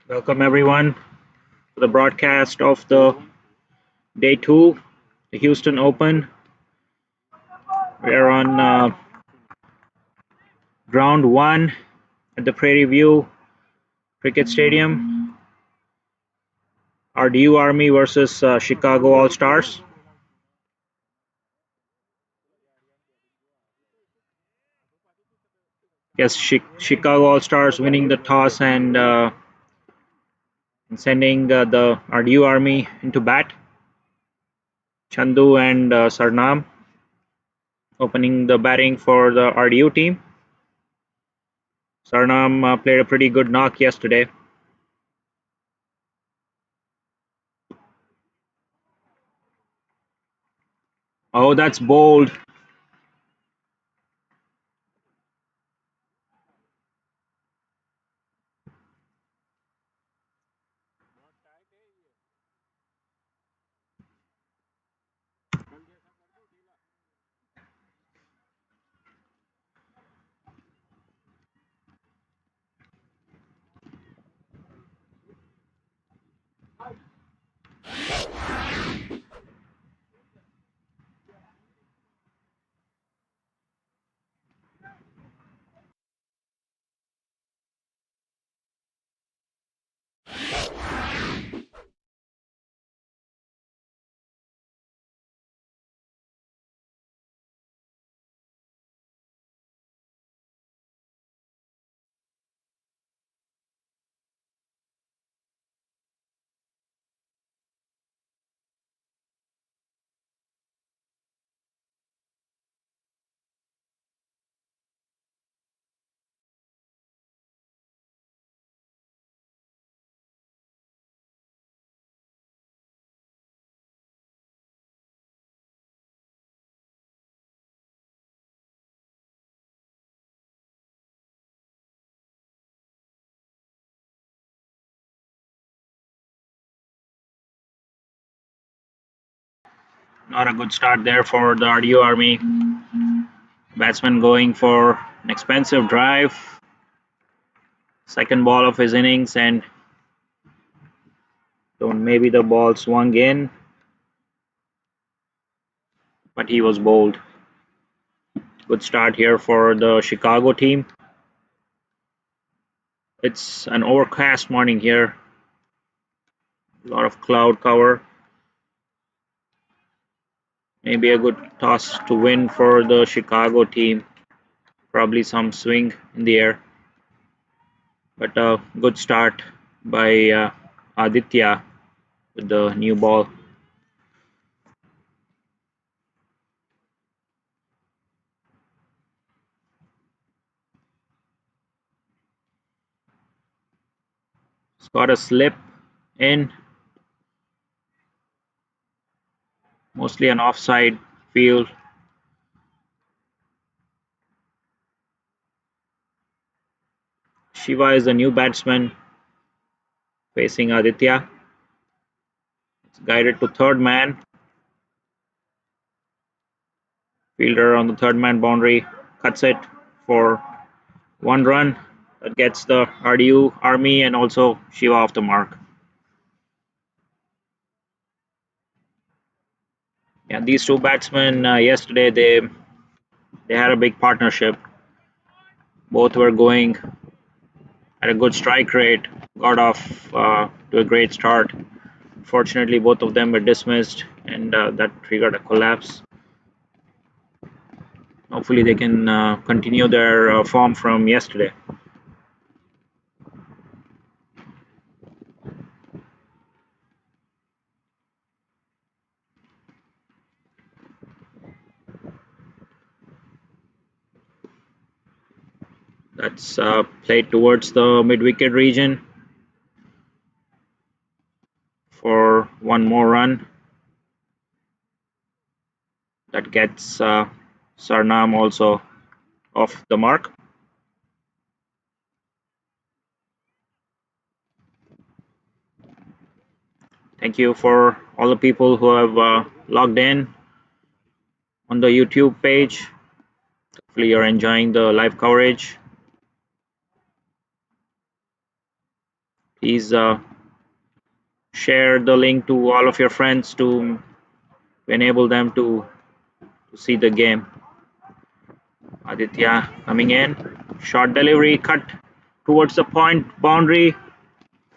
Welcome everyone to the broadcast of the day two, the Houston Open. We are on round one at the Prairie View Cricket Stadium. RDU Army versus Chicago All Stars. Yes, Chicago All Stars winning the toss and sending the RDU Army into bat. Chandu and Sarnam opening the batting for the RDU team. Sarnam played a pretty good knock yesterday. Oh, that's bold. Not a good start there for the RDU Army. Batsman going for an expensive drive. Second ball of his innings, and so maybe the ball swung in, but he was bowled. Good start here for the Chicago team. It's an overcast morning here. A lot of cloud cover. Maybe a good toss to win for the Chicago team. Probably some swing in the air. But a good start by Aditya with the new ball. It's got a slip in. Mostly an offside field. Shiva is the new batsman facing Aditya. It's guided to third man. Fielder on the third man boundary cuts it for one run. That gets the RDU Army and also Shiva off the mark. Yeah, these two batsmen yesterday they had a big partnership. Both were going at a good strike rate. Got off to a great start. Fortunately, both of them were dismissed, and that triggered a collapse. Hopefully, they can continue their form from yesterday. That's played towards the mid-wicket region for one more run. That gets Sarnam also off the mark. Thank you for all the people who have logged in on the YouTube page. Hopefully you're enjoying the live coverage. Please share the link to all of your friends to enable them to see the game. Aditya coming in, short delivery, cut towards the point boundary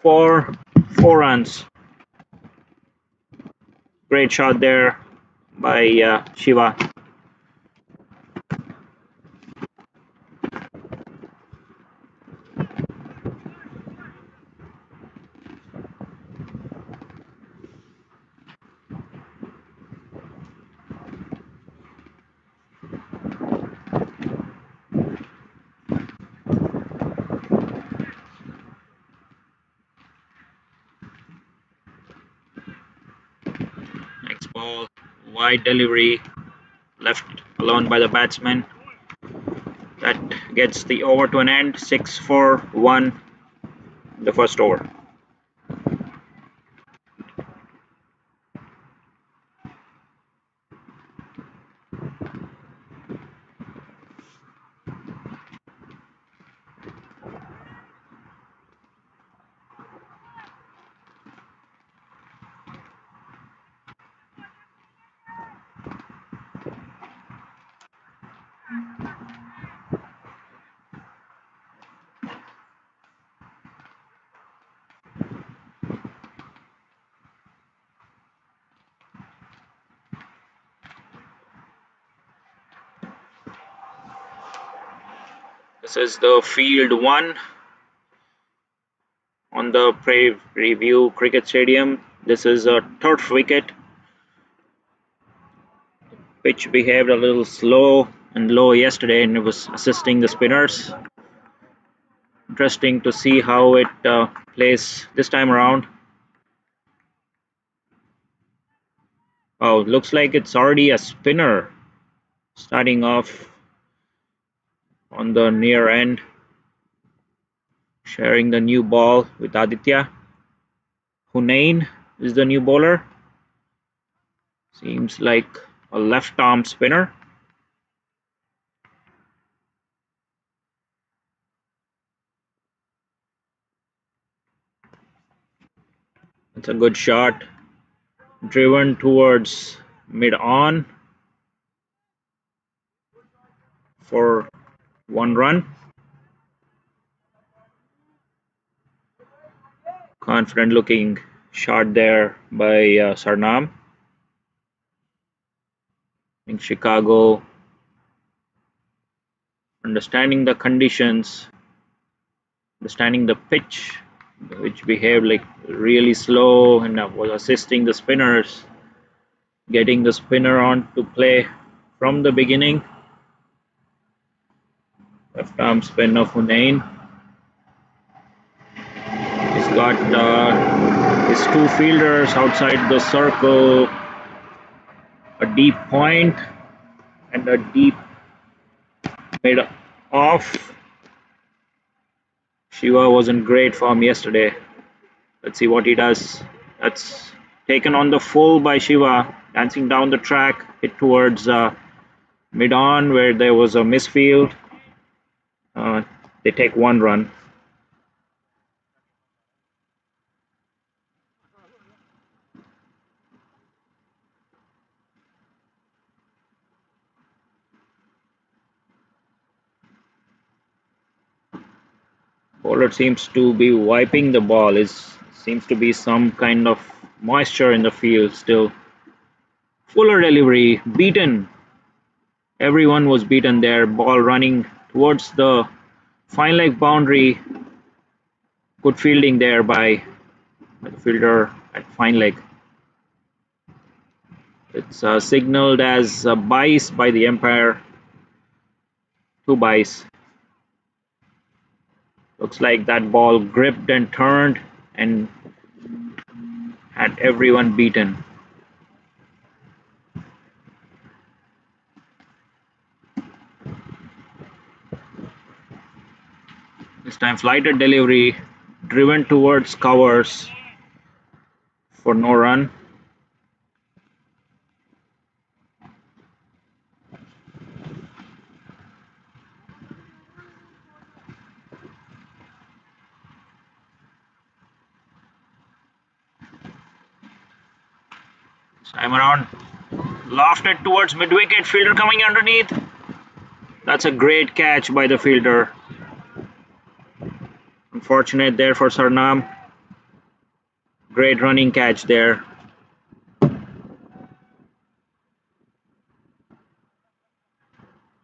for 4 runs. Great shot there by Shiva. Next ball, wide delivery, left alone by the batsman. That gets the over to an end. 6-4-1 the first over. This is the field 1 on the preview cricket stadium. This is a turf wicket. Pitch behaved a little slow and low yesterday, and it was assisting the spinners. Interesting to see how it plays this time around. Oh, looks like it's already a spinner starting off on the near end, sharing the new ball with Aditya. Hunain is the new bowler. Seems like a left arm spinner. It's a good shot, driven towards mid-on for 1 run. Confident looking shot there by Sarnam. In Chicago, understanding the conditions, understanding the pitch, which behaved like really slow and was assisting the spinners, getting the spinner on to play from the beginning. Left arm spin of Hunain. He's got his 2 fielders outside the circle, a deep point and a deep mid off. Shiva was in great form yesterday. Let's see what he does. That's taken on the full by Shiva, dancing down the track, hit towards mid-on where there was a misfield. They take 1 run. Bowler seems to be wiping the ball. Seems to be some kind of moisture in the field still. Fuller delivery, beaten. Everyone was beaten there. Ball running towards the fine leg boundary. Good fielding there by the fielder at fine leg. It's signaled as a byes by the umpire. 2 byes. Looks like that ball gripped and turned and had everyone beaten. This time flighted delivery, driven towards covers for no run. This time around, lofted towards mid-wicket, fielder coming underneath. That's a great catch by the fielder. Unfortunate there for Sarnam. Great running catch there.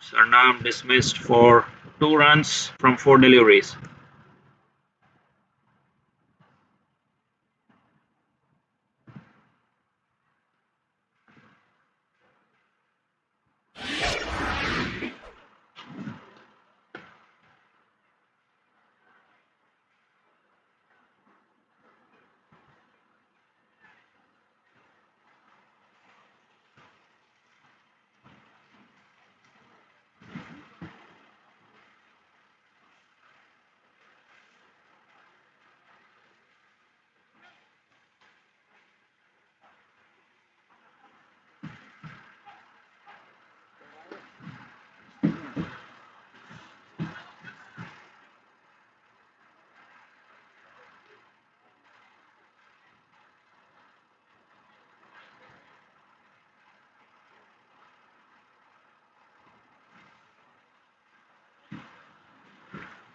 Sarnam dismissed for 2 runs from 4 deliveries.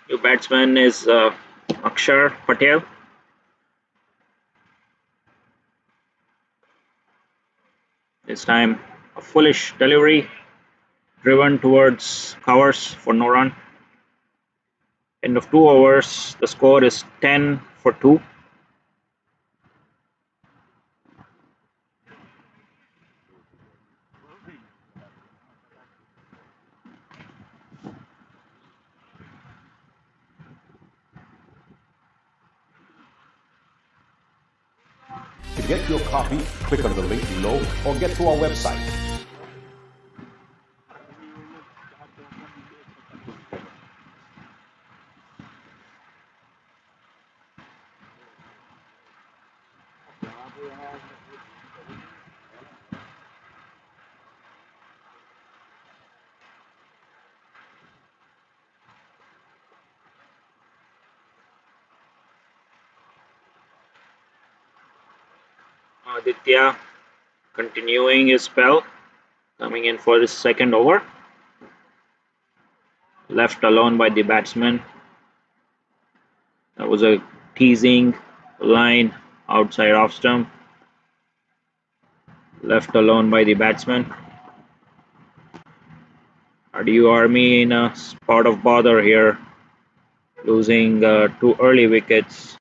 New batsman is Akshar Patel. This time a foolish delivery, driven towards covers for no run. End of 2 overs, the score is 10 for 2. To get your copy, click on the link below or get to our website. Aditya continuing his spell, coming in for his second over. Left alone by the batsman. That was a teasing line outside off stump. Left alone by the batsman. RDU Army in a spot of bother here, losing 2 early wickets.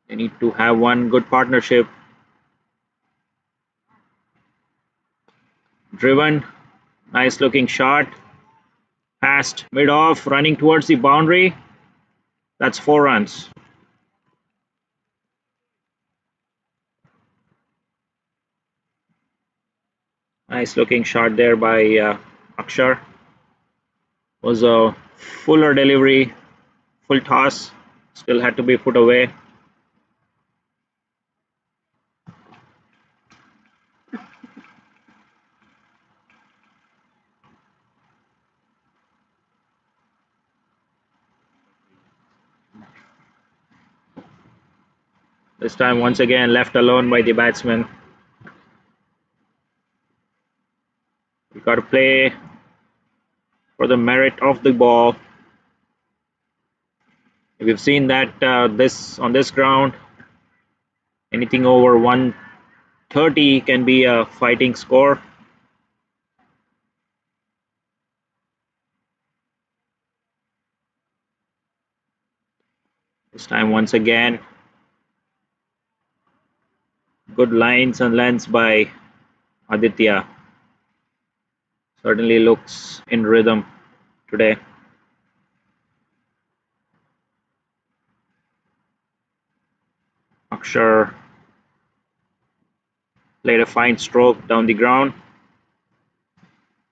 They need to have one good partnership. Driven, nice looking shot. Past mid off, running towards the boundary. That's 4 runs. Nice looking shot there by Akshar. Was a fuller delivery, full toss. Still had to be put away. This time once again left alone by the batsman. We got to play for the merit of the ball. We've seen that on this ground, anything over 130 can be a fighting score. This time once again, good lines and lengths by Aditya. Certainly looks in rhythm today. Akshar played a fine stroke down the ground.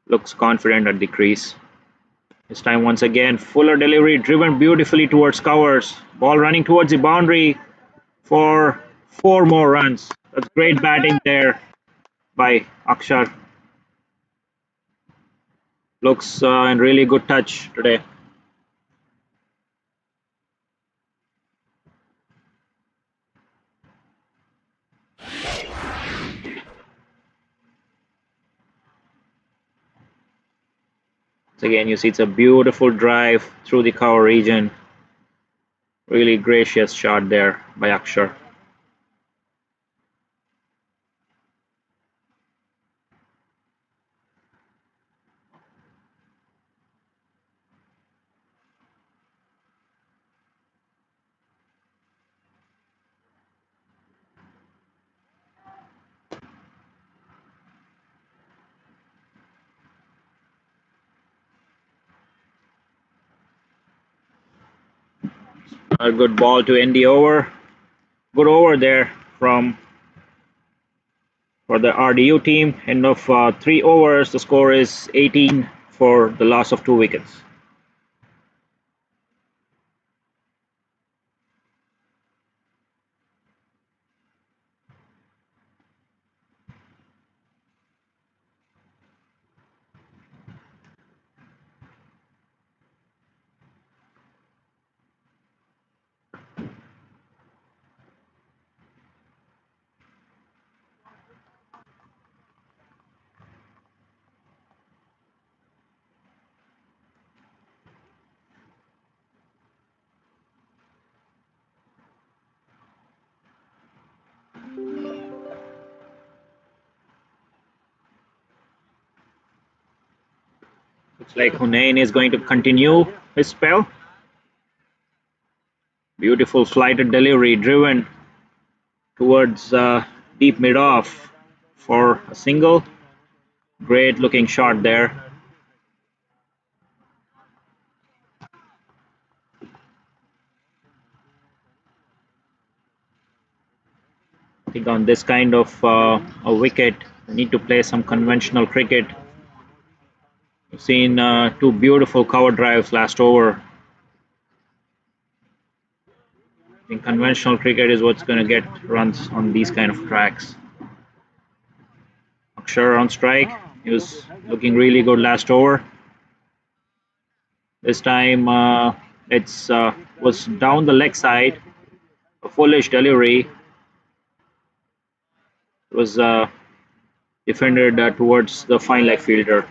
Looks confident at the crease. This time once again, fuller delivery, driven beautifully towards covers. Ball running towards the boundary for 4 more runs. That's great batting there by Akshar. Looks in really good touch today. So again, you see it's a beautiful drive through the cover region. Really gracious shot there by Akshar. A good ball to end the over. Good over there from for the RDU team. End of 3 overs. The score is 18 for the loss of 2 wickets. Looks like Hunain is going to continue his spell. Beautiful flighted delivery driven towards deep mid off for a single. Great looking shot there. I think on this kind of a wicket, we need to play some conventional cricket. We've seen 2 beautiful cover drives last over. I think conventional cricket is what's going to get runs on these kind of tracks. Akshar on strike. He was looking really good last over. This time it's was down the leg side. A foolish delivery. It was defended towards the fine leg fielder.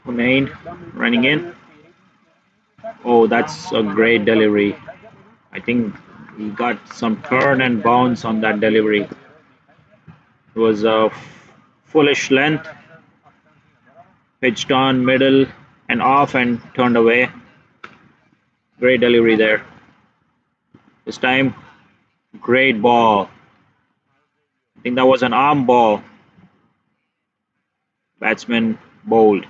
Hunain running in. Oh, that's a great delivery. I think he got some turn and bounce on that delivery. It was a foolish length, pitched on middle and off and turned away. Great delivery there. This time, great ball. I think that was an arm ball. Batsman bowled.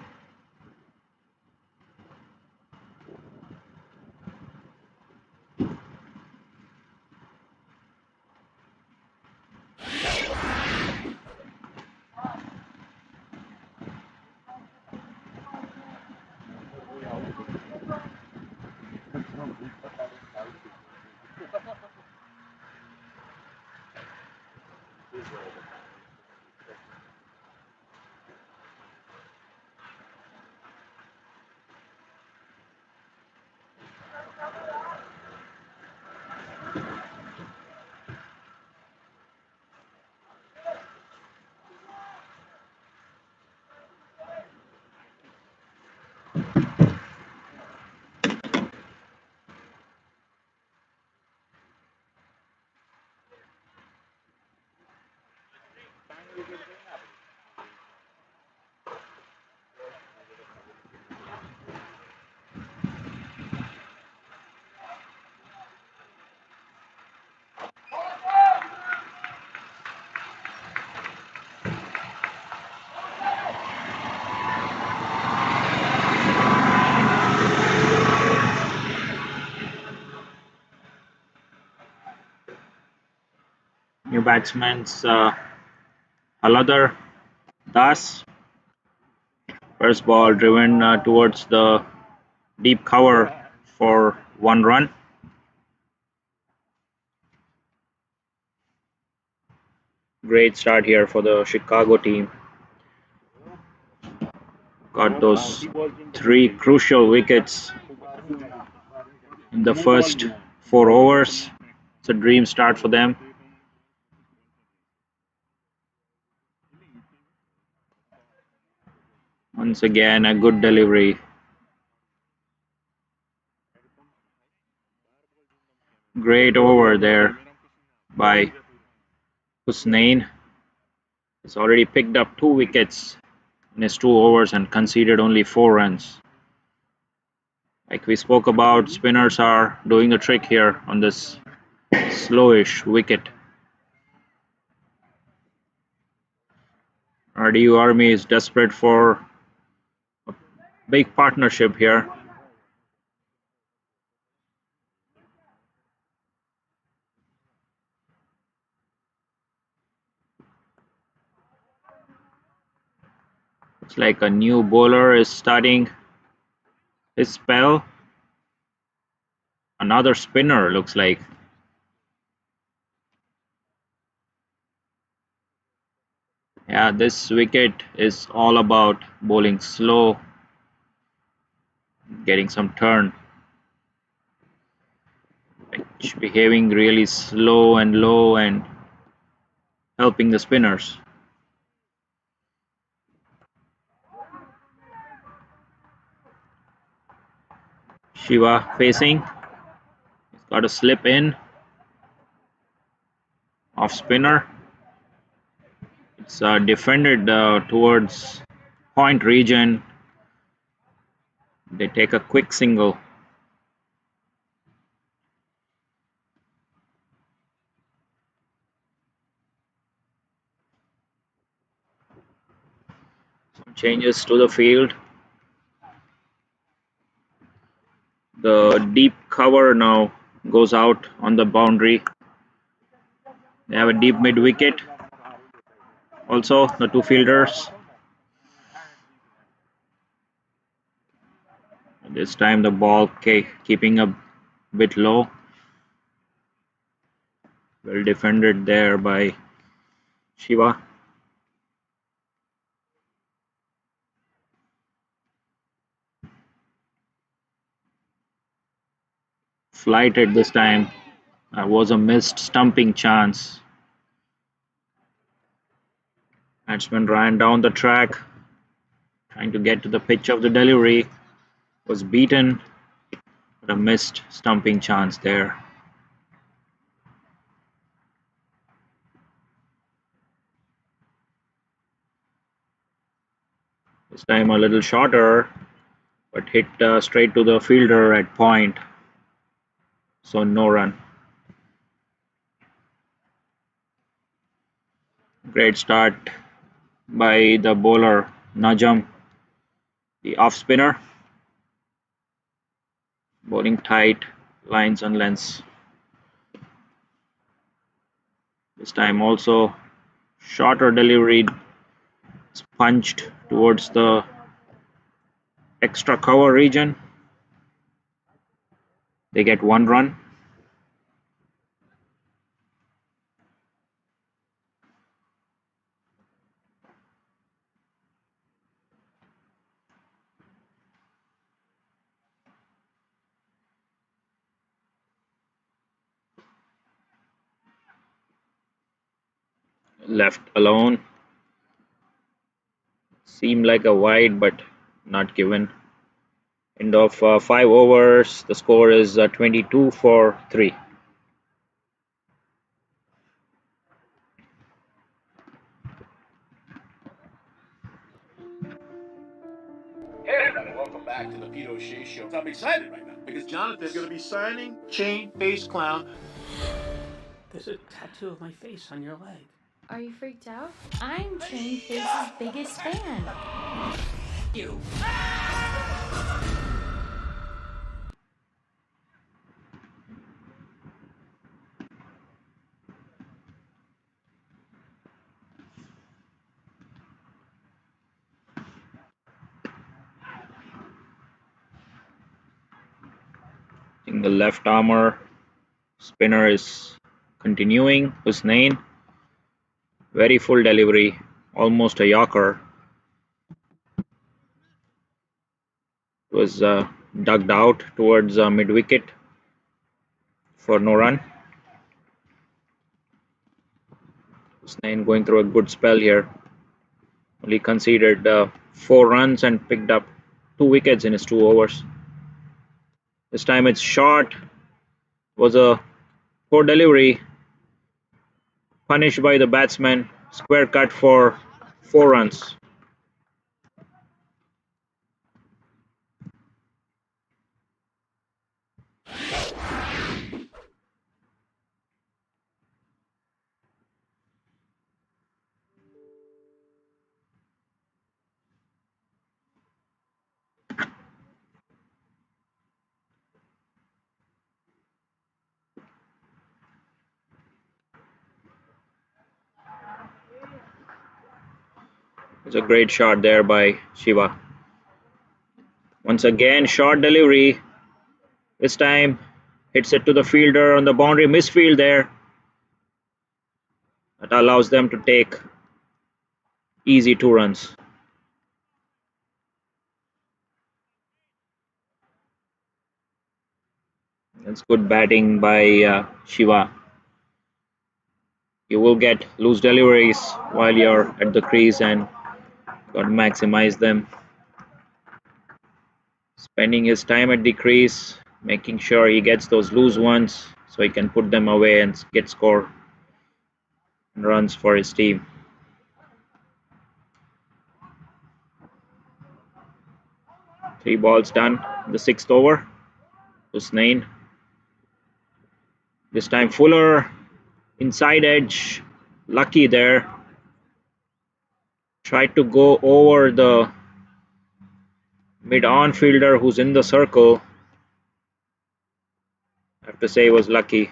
New batsman's Haladar Das. First ball driven towards the deep cover for 1 run. Great start here for the Chicago team. Got those 3 crucial wickets in the first 4 overs. It's a dream start for them. Once again, a good delivery. Great over there by Husnain. He's already picked up 2 wickets in his 2 overs and conceded only 4 runs. Like we spoke about, spinners are doing the trick here on this slowish wicket. RDU Army is desperate for a big partnership here. Looks like a new bowler is starting his spell. Another spinner looks like. Yeah, this wicket is all about bowling slow, getting some turn. Pitch behaving really slow and low and helping the spinners. Shiva facing. He's got a slip in. Off spinner. It's defended towards point region. They take a quick single. Some changes to the field. The deep cover now goes out on the boundary. They have a deep mid wicket. Also, the 2 fielders. This time the ball keeping a bit low. Well defended there by Shiva. Flighted this time. Was a missed stumping chance. Batsman ran down the track, trying to get to the pitch of the delivery. Was beaten, but a missed stumping chance there. This time a little shorter, but hit straight to the fielder at point. So no run. Great start by the bowler Najam, the off spinner. Bowling tight, lines and lengths. This time also shorter delivery, punched towards the extra cover region. They get 1 run. Left alone. Seemed like a wide, but not given. End of 5 overs. The score is 22 for 3. Hey everybody, welcome back to the Pete O'Shea Show. I'm excited right now because Jonathan's going to be signing Chain Face Clown. There's a tattoo of my face on your leg. Are you freaked out? I'm Chain Face's biggest fan. You. In the left armor, spinner is continuing. Husnain, very full delivery, almost a Yorker. Was dug out towards mid wicket for no run. Husnain going through a good spell here. Only conceded 4 runs and picked up 2 wickets in his 2 overs. This time it's short. Was a poor delivery. Punished by the batsman. Square cut for 4 runs. It's a great shot there by Shiva. Once again, short delivery. This time hits it to the fielder on the boundary. Misfield there. That allows them to take easy 2 runs. That's good batting by Shiva. You will get loose deliveries while you're at the crease and got to maximize them. Spending his time at the crease, making sure he gets those loose ones so he can put them away and get score runs for his team. Three balls done. The 6th over. Husnain. This time Fuller, inside edge, lucky there. Tried to go over the mid-on fielder who's in the circle. I have to say he was lucky.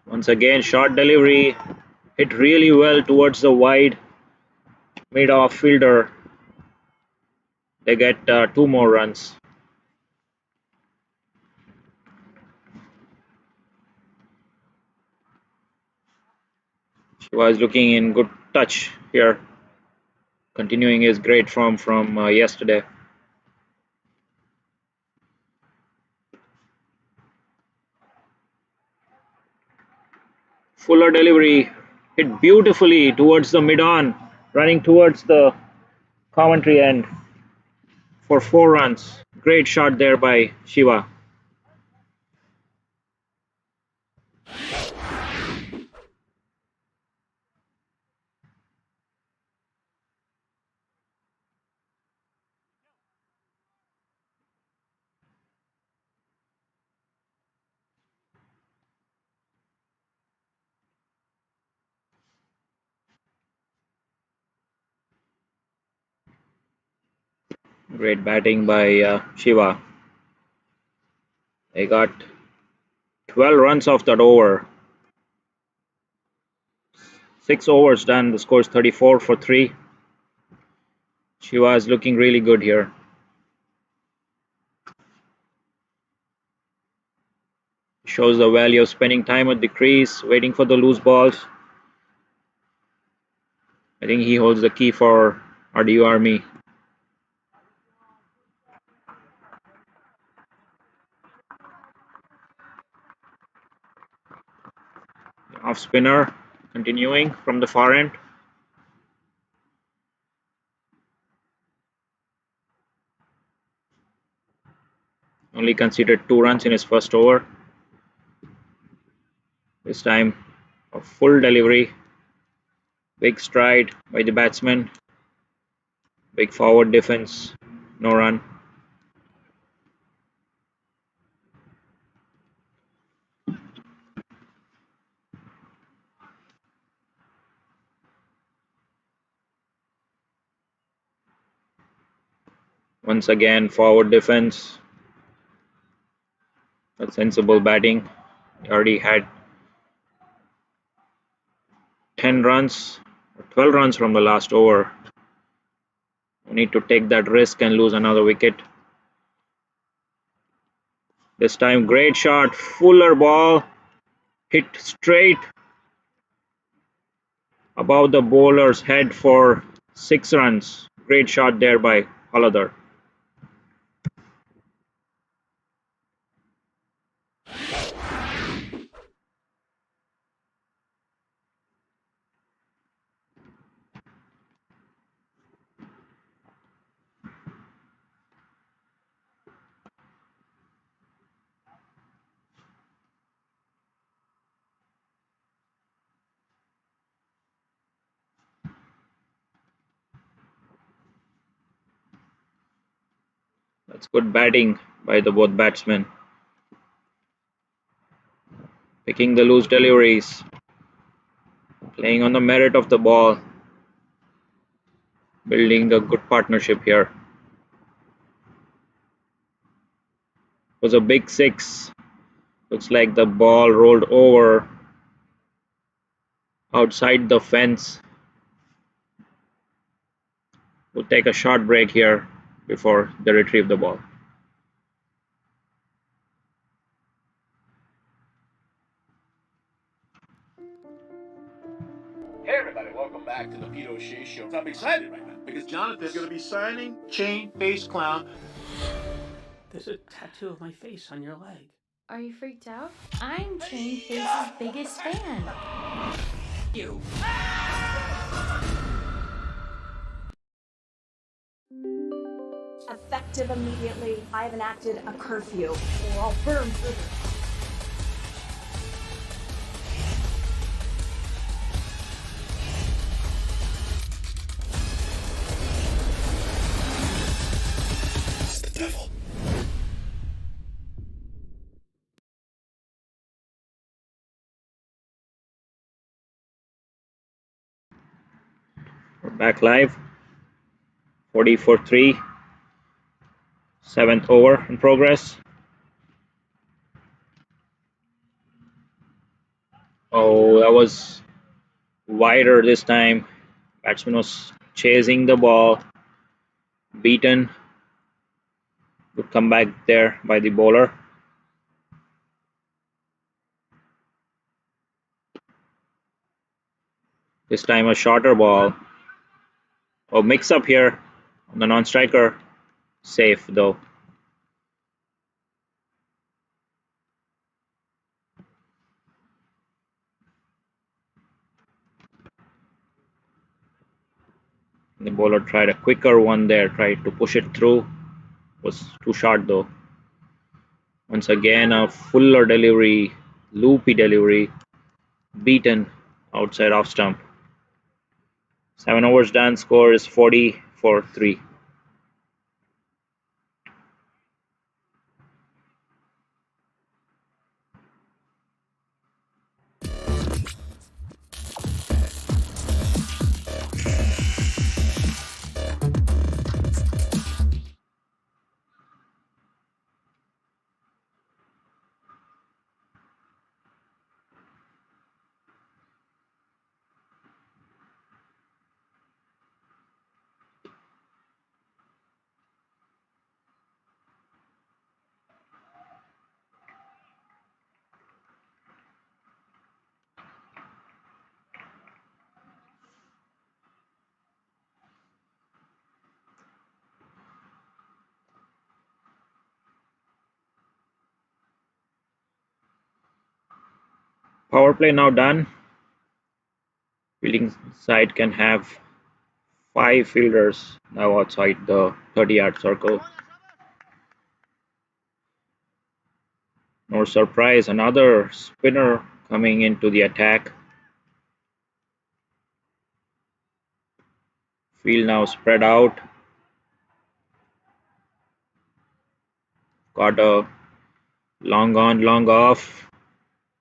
Once again, short delivery, hit really well towards the wide mid-off fielder. They get 2 more runs. Shiva is looking in good touch here, continuing his great form from yesterday. Fuller delivery, hit beautifully towards the mid-on, running towards the commentary end for 4 runs. Great shot there by Shiva. Great batting by Shiva. They got 12 runs off that over. 6 overs done. The score is 34 for 3. Shiva is looking really good here. Shows the value of spending time at the crease, waiting for the loose balls. I think he holds the key for RDU Army. Off spinner, continuing from the far end. Only conceded 2 runs in his first over. This time a full delivery. Big stride by the batsman. Big forward defense. No run. Once again, forward defense. That's sensible batting. He already had 10 runs, 12 runs from the last over. No need to take that risk and lose another wicket. This time, great shot. Fuller ball. Hit straight above the bowler's head for 6 runs. Great shot there by Hollider. That's good batting by the both batsmen. Picking the loose deliveries, playing on the merit of the ball, building a good partnership here. It was a big six. Looks like the ball rolled over outside the fence. We'll take a short break here before they retrieve the ball. Hey everybody, welcome back to the Pete O'Shea Show. I'm excited right now because Jonathan's going to be signing Chain Face Clown. There's a tattoo of my face on your leg. Are you freaked out? I'm Chain Face's biggest fan. You. Effective immediately, I have enacted a curfew, or I'll burn through the We're back live. 40 for 3. 7th over in progress. Oh, that was wider this time. Batsman was chasing the ball. Beaten. Good comeback there by the bowler. This time a shorter ball. Oh, mix up here on the non-striker. Safe though. The bowler tried a quicker one there, tried to push it through. Was too short though. Once again, a fuller delivery, loopy delivery. Beaten outside off stump. 7 overs done. Score is 40 for 3. Power play now done. Fielding side can have 5 fielders now outside the 30-yard circle. No surprise, another spinner coming into the attack. Field now spread out. Got a long on, long off,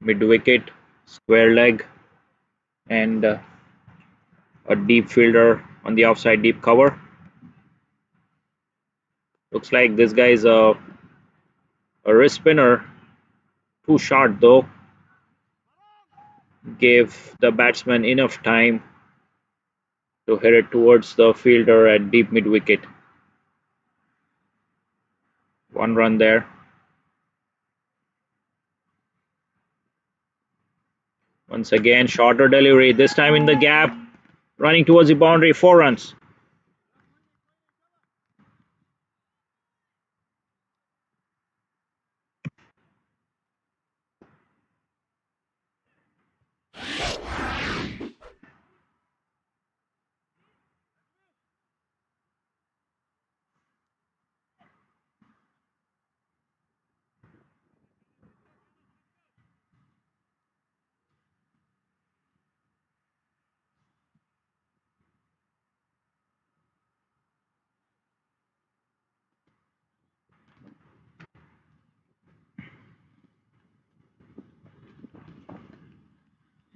mid wicket, square leg, and a deep fielder on the offside deep cover. Looks like this guy is a wrist spinner. Too short though. Gave the batsman enough time to hit it towards the fielder at deep mid wicket. 1 run there. Once again, shorter delivery, this time in the gap, running towards the boundary, 4 runs.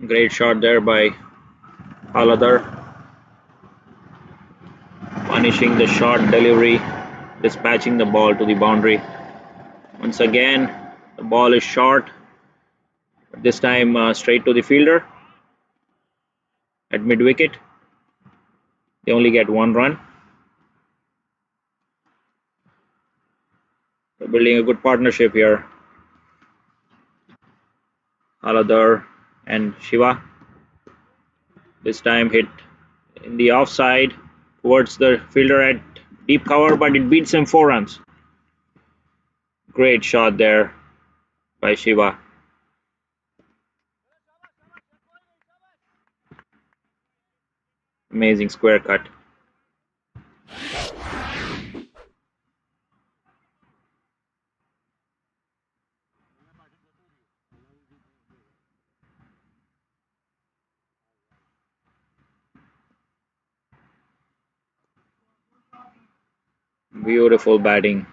Great shot there by Haladar, punishing the short delivery, dispatching the ball to the boundary. Once again, the ball is short, this time straight to the fielder at mid-wicket. They only get 1 run. They're building a good partnership here. Haladar and Shiva. This time hit in the offside towards the fielder at deep cover, but it beats him 4 runs. Great shot there by Shiva. Amazing square cut. Beautiful batting.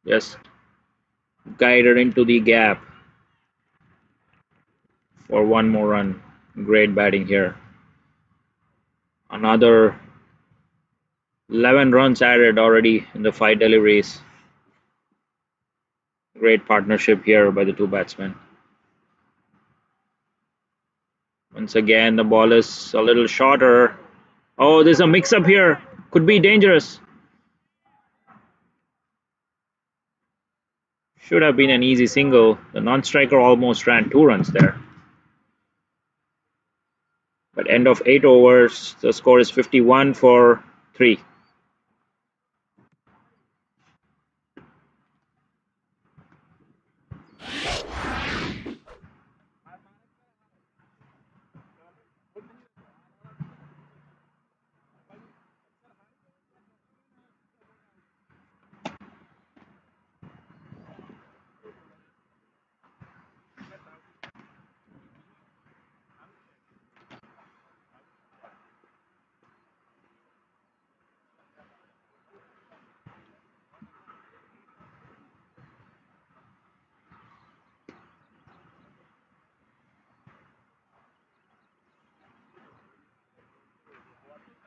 Just guided into the gap for 1 more run. Great batting here. Another 11 runs added already in the 5 deliveries. Great partnership here by the 2 batsmen. Once again, the ball is a little shorter. Oh, there's a mix-up here. Could be dangerous. Should have been an easy single. The non-striker almost ran 2 runs there. But end of 8 overs, the score is 51 for 3.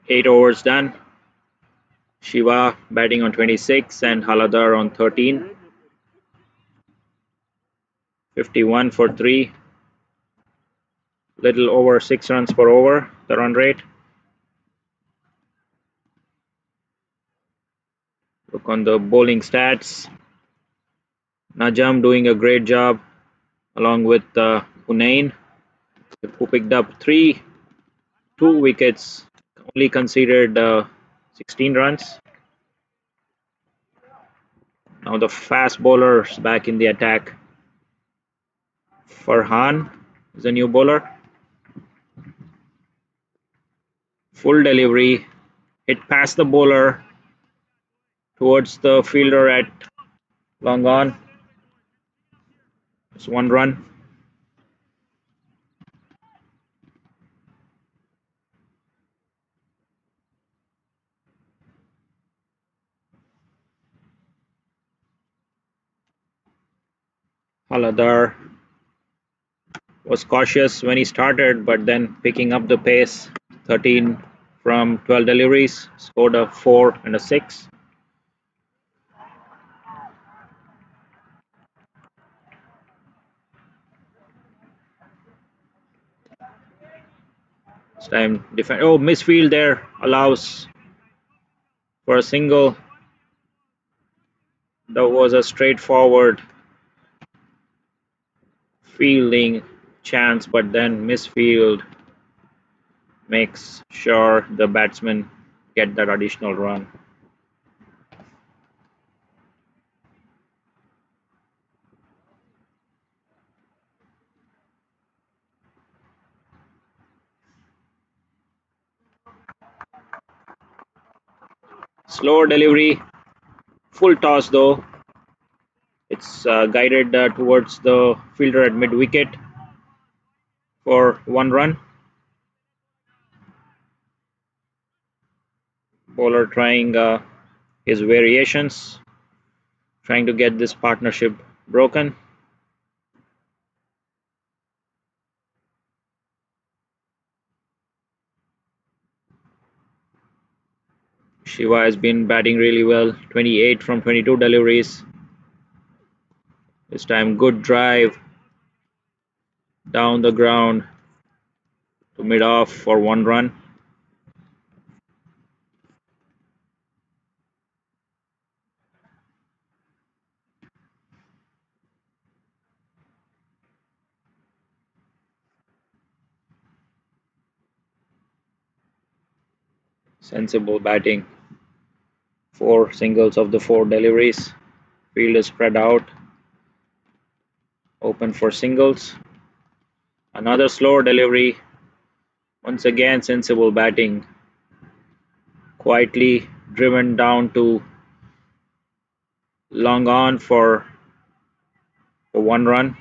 Eight overs done. Shiva batting on 26 and Haladar on 13. 51 for 3. Little over 6 runs per over, the run rate. Look on the bowling stats. Najam doing a great job along with Hunain, who picked up 2 wickets, only conceded 16 runs. Now the fast bowlers back in the attack. Farhan is a new bowler. Full delivery, hit past the bowler towards the fielder at long on. It's 1 run. Haladar was cautious when he started, but then picking up the pace. 13 from 12 deliveries, scored a 4 and a 6. This time defend. Oh, misfield there, allows for a single. That was a straightforward fielding chance, but then misfield makes sure the batsmen get that additional run. Slower delivery, full toss though. It's guided towards the fielder at mid-wicket for 1 run. Bowler trying his variations, trying to get this partnership broken. Shiva has been batting really well. 28 from 22 deliveries. This time good drive down the ground to mid-off for 1 run. Sensible batting. 4 singles of the 4 deliveries. Field is spread out. Open for singles. Another slower delivery. Once again, sensible batting. Quietly driven down to long on for 1 run.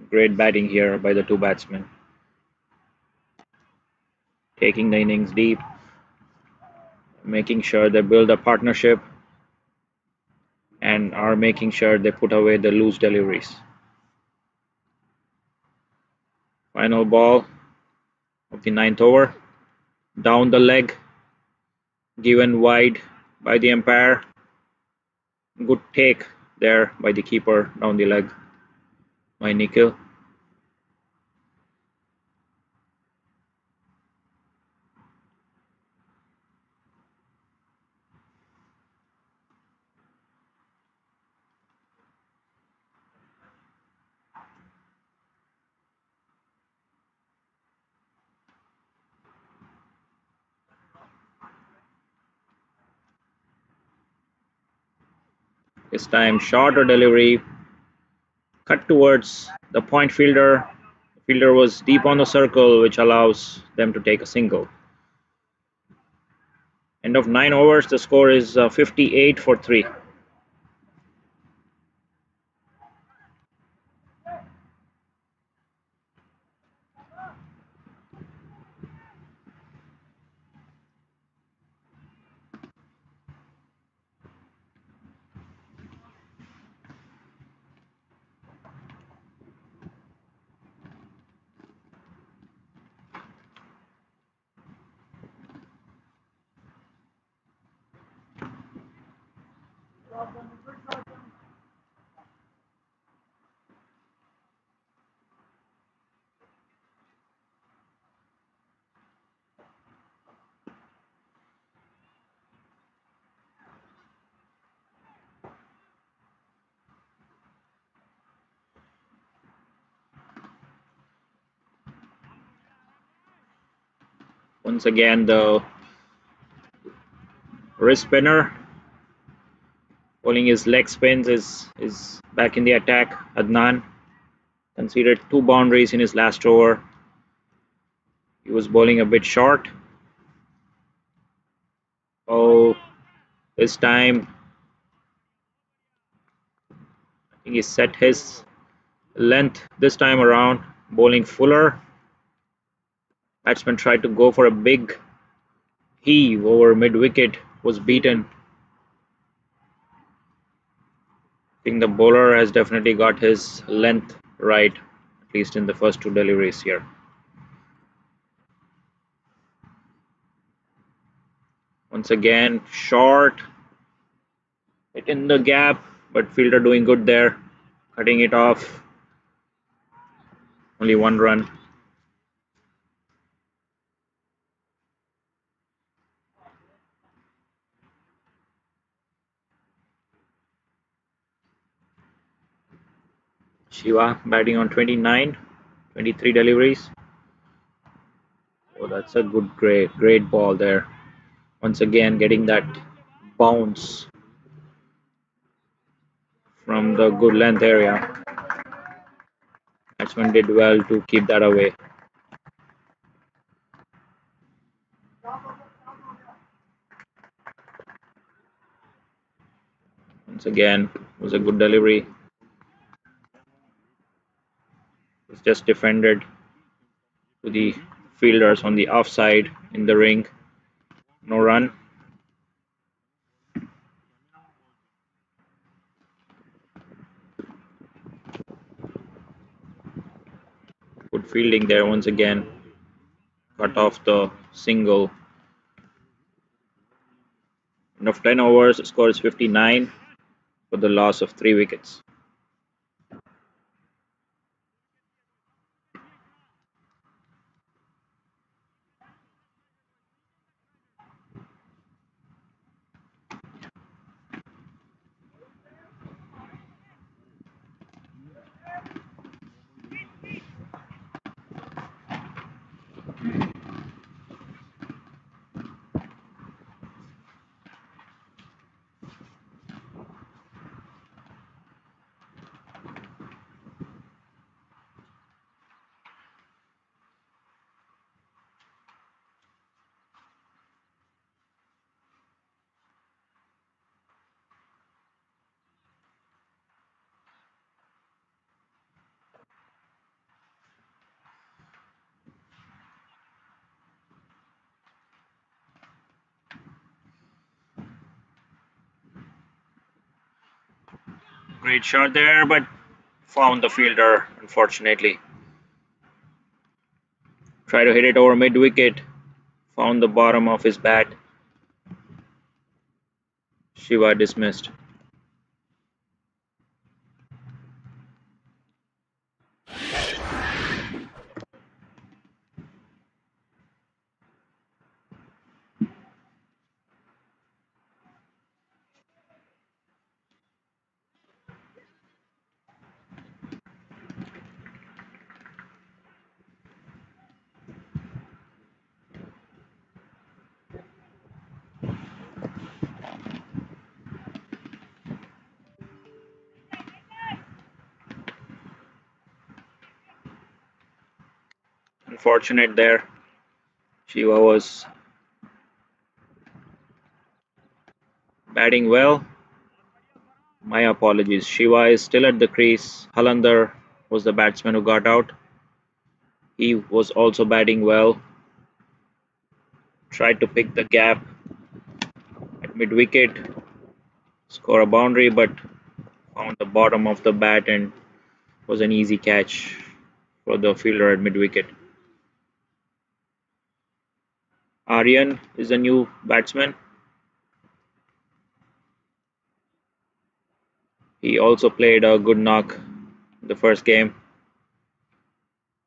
Great batting here by the 2 batsmen. Taking the innings deep. Making sure they build a partnership and are making sure they put away the loose deliveries. Final ball of the 9th over. Down the leg. Given wide by the umpire. Good take there by the keeper down the leg by Nikhil. This time shorter delivery. Cut towards the point fielder. The fielder was deep on the circle, which allows them to take a single. End of 9 overs. The score is 58 for 3. Once again, the wrist spinner bowling his leg spins is back in the attack. Adnan conceded 2 boundaries in his last over. He was bowling a bit short. Oh, this time I think he set his length this time around, bowling fuller. Batsman tried to go for a big heave over mid-wicket, was beaten. I think the bowler has definitely got his length right, at least in the first 2 deliveries here. Once again, short, hit in the gap, but fielder doing good there, cutting it off. Only 1 run. Shiva batting on 29, 23 deliveries. Oh, that's a good, great ball there. Once again, getting that bounce from the good length area. Batsman did well to keep that away. Once again, was a good delivery. It's just defended to the fielders on the offside in the ring. No run. Good fielding there once again. Cut off the single And of 10 overs, the score is 59 for the loss of 3 wickets. Great shot there, but found the fielder, unfortunately. Try to hit it over mid wicket, found the bottom of his bat. Shiva dismissed. Unfortunate there. Shiva was batting well. My apologies. Shiva is still at the crease. Halandar was the batsman who got out. He was also batting well. Tried to pick the gap at mid wicket, score a boundary, but found the bottom of the bat and was an easy catch for the fielder at mid wicket. Aryan is the new batsman. He also played a good knock in the first game.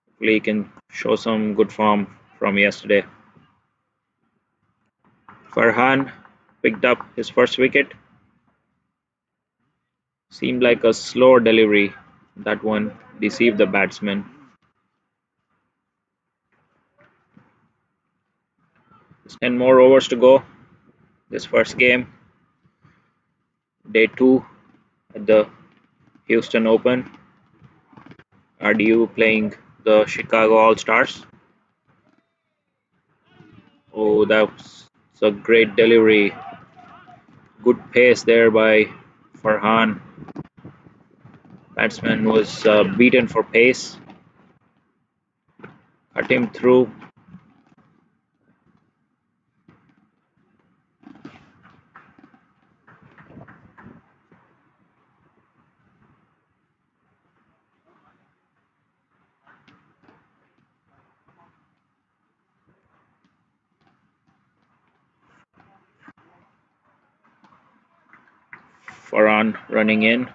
Hopefully he can show some good form from yesterday. Farhan picked up his first wicket. Seemed like a slow delivery. That one deceived the batsman. There's 10 more overs to go. This first game, day 2 at the Houston Open. RDU playing the Chicago All Stars. Oh, that's a great delivery. Good pace there by Farhan. Batsman was beaten for pace. Cut him through. Farhan running in.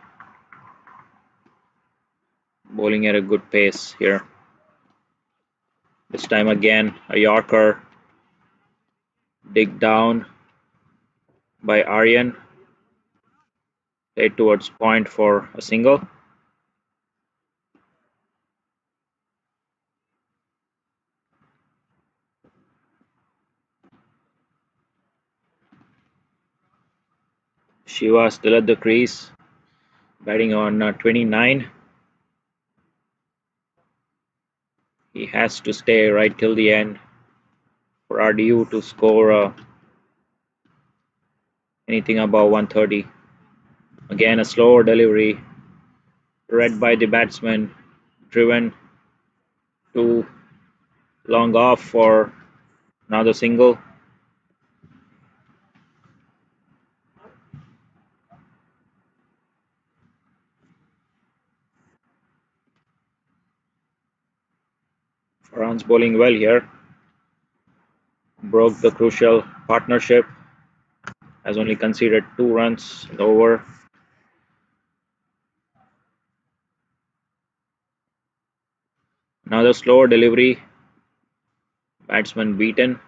Bowling at a good pace here. This time again, a Yorker. Dig down by Aryan. Played towards point for a single. Shiva still at the crease. Batting on 29. He has to stay right till the end for RDU to score anything above 130. Again, a slower delivery, read by the batsman, driven to long off for another single. Farhan's bowling well here. Broke the crucial partnership has only conceded 2 runs in the over. Another slower delivery. Batsman beaten.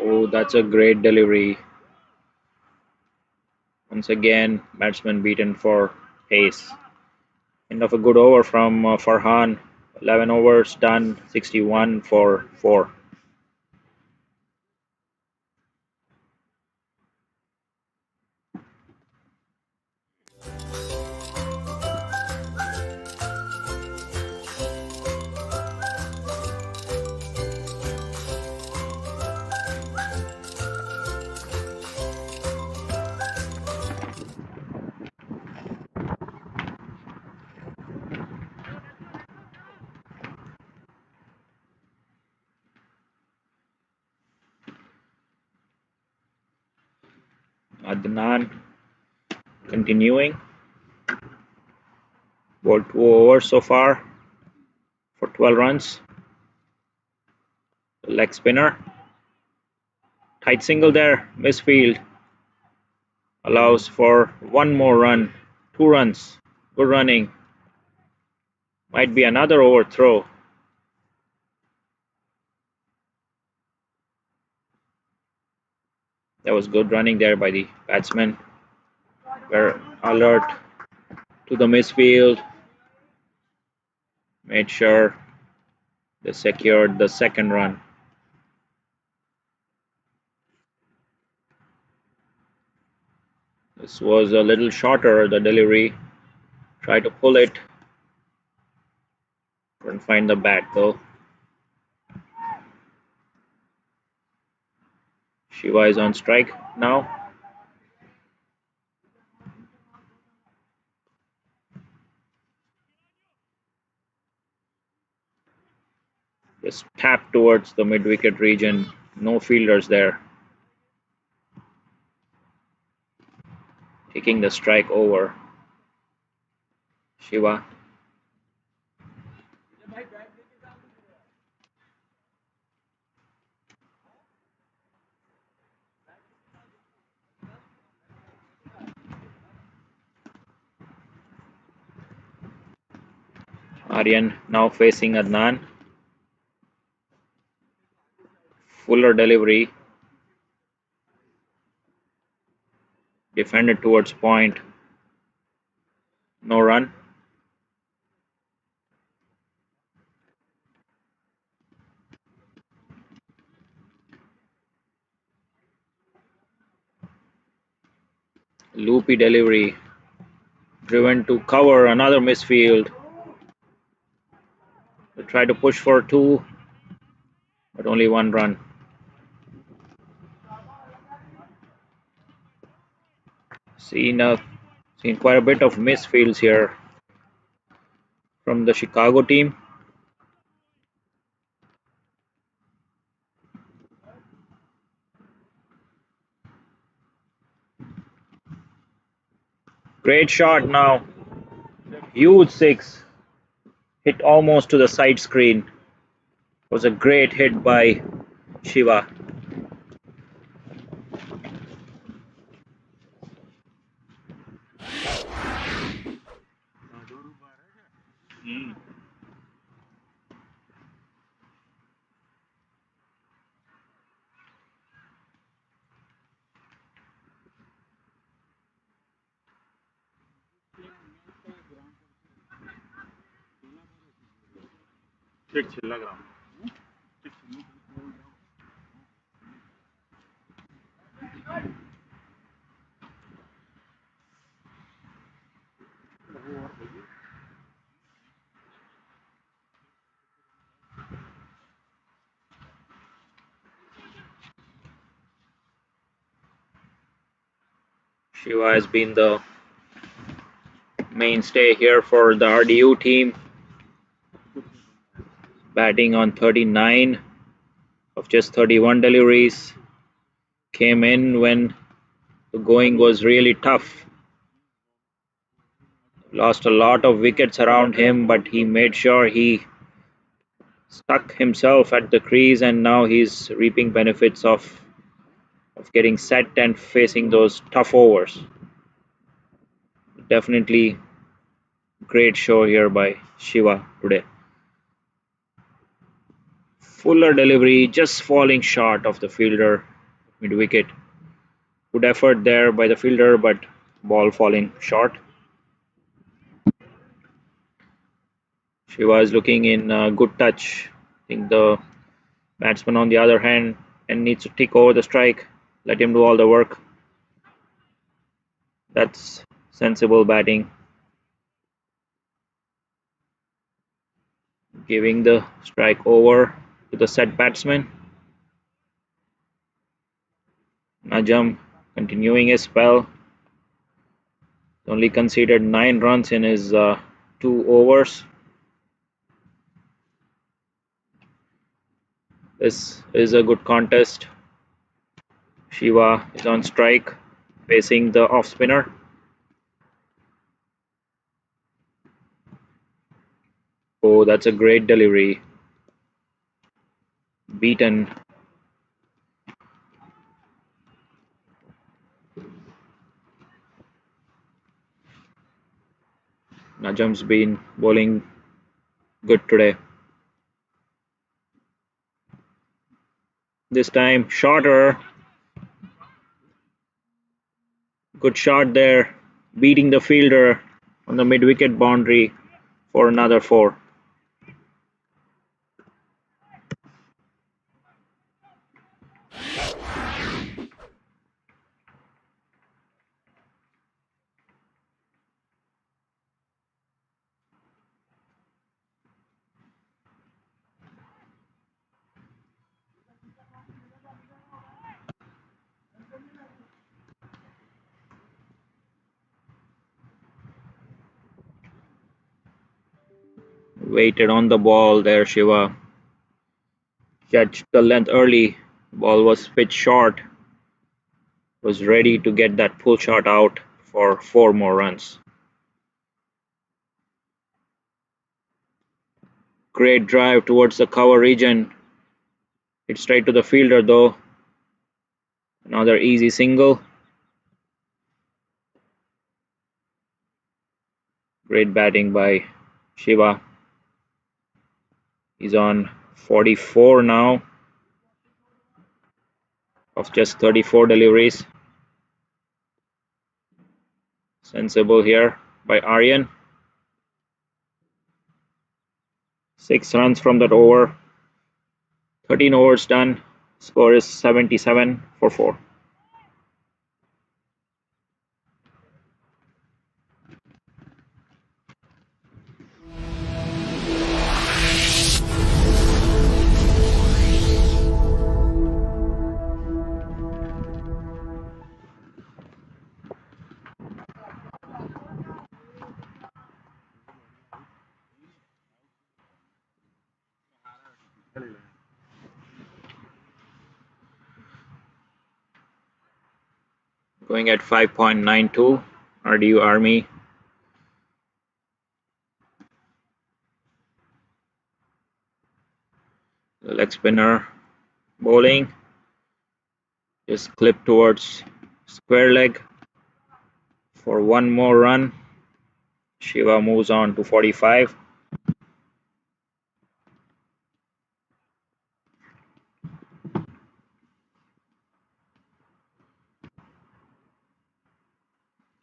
Oh, that's a great delivery. Once again, batsman beaten for pace. End of a good over from Farhan. 11 overs done, 61 for 4. Adnan continuing. Bowled 2 overs so far for 12 runs. Leg spinner. Tight single there. Misfield. Allows for 1 more run. 2 runs. Good running. Might be another overthrow. That was good running there by the batsman. Were alert to the misfield. Made sure they secured the second run. This was a little shorter, the delivery. Tried to pull it. Couldn't find the bat though. Shiva is on strike now. Just tap towards the mid-wicket region. No fielders there. Taking the strike over. Shiva. Aryan now facing Adnan. Fuller delivery. Defended towards point. No run. Loopy delivery. Driven to cover, another misfield. They try to push for 2, but only 1 run. Seen quite a bit of misfields here from the Chicago team. Great shot now. Huge 6. Hit almost to the side screen. Was a great hit by Shiva. Shiva has been the mainstay here for the RDU team, batting on 39 of just 31 deliveries. Came in when the going was really tough. Lost a lot of wickets around him, but he made sure he stuck himself at the crease, and now he's reaping benefits of getting set and facing those tough overs. Definitely great show here by Shiva today. Fuller delivery, just falling short of the fielder mid wicket. Good effort there by the fielder, but ball falling short. Shiva is looking in good touch. I think the batsman on the other hand and needs to tick over the strike, let him do all the work. That's sensible batting. Giving the strike over to the set batsman. Najam continuing his spell. Only conceded 9 runs in his 2 overs. This is a good contest. Shiva is on strike, facing the off spinner. Oh, that's a great delivery. Beaten. Najam's been bowling good today. This time shorter. Good shot there, beating the fielder on the mid-wicket boundary for another 4. Waited on the ball there, Shiva. Judged the length early. Ball was pitched short. Was ready to get that pull shot out for 4 more runs. Great drive towards the cover region. Hit straight to the fielder though. Another easy single. Great batting by Shiva. He's on 44 now of just 34 deliveries. Sensible here by Aryan. 6 runs from that over. 13 overs done. Score is 77 for 4. Going at 5.92. RDU Army. The leg spinner bowling. Just clip towards square leg for 1 more run. Shiva moves on to 45.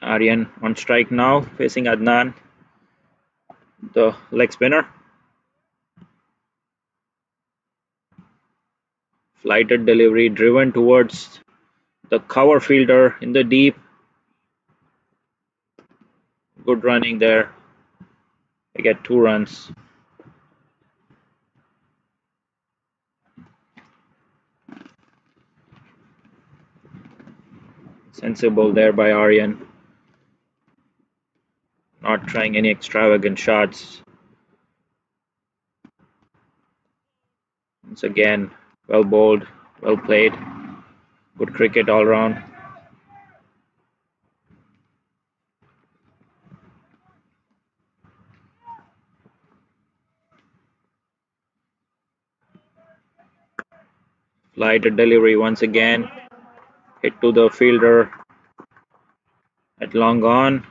Aryan on strike now, facing Adnan, the leg spinner. Flighted delivery driven towards the cover fielder in the deep. Good running there. They get 2 runs. Sensible there by Aryan. Not trying any extravagant shots. Once again, well bowled, well played. Good cricket all round. Flight delivery once again. Hit to the fielder at long on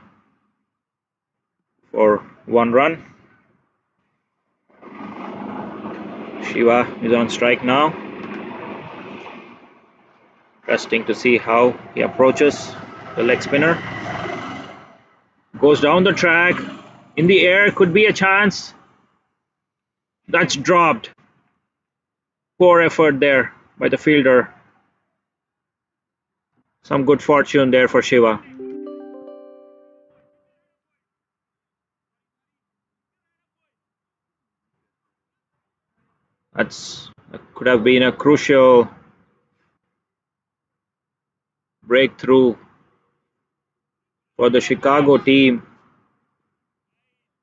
for 1 run. Shiva is on strike now. Interesting to see how he approaches the leg spinner. Goes down the track. In the air, could be a chance. That's dropped. Poor effort there by the fielder. Some good fortune there for Shiva. That could have been a crucial breakthrough for the Chicago team.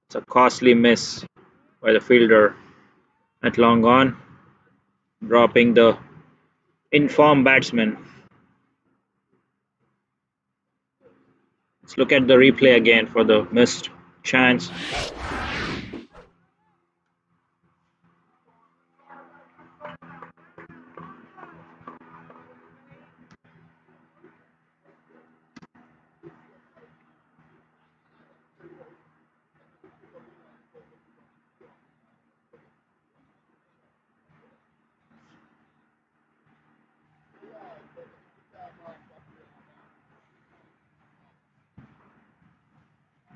It's a costly miss by the fielder at long on, dropping the in-form batsman. Let's look at the replay again for the missed chance.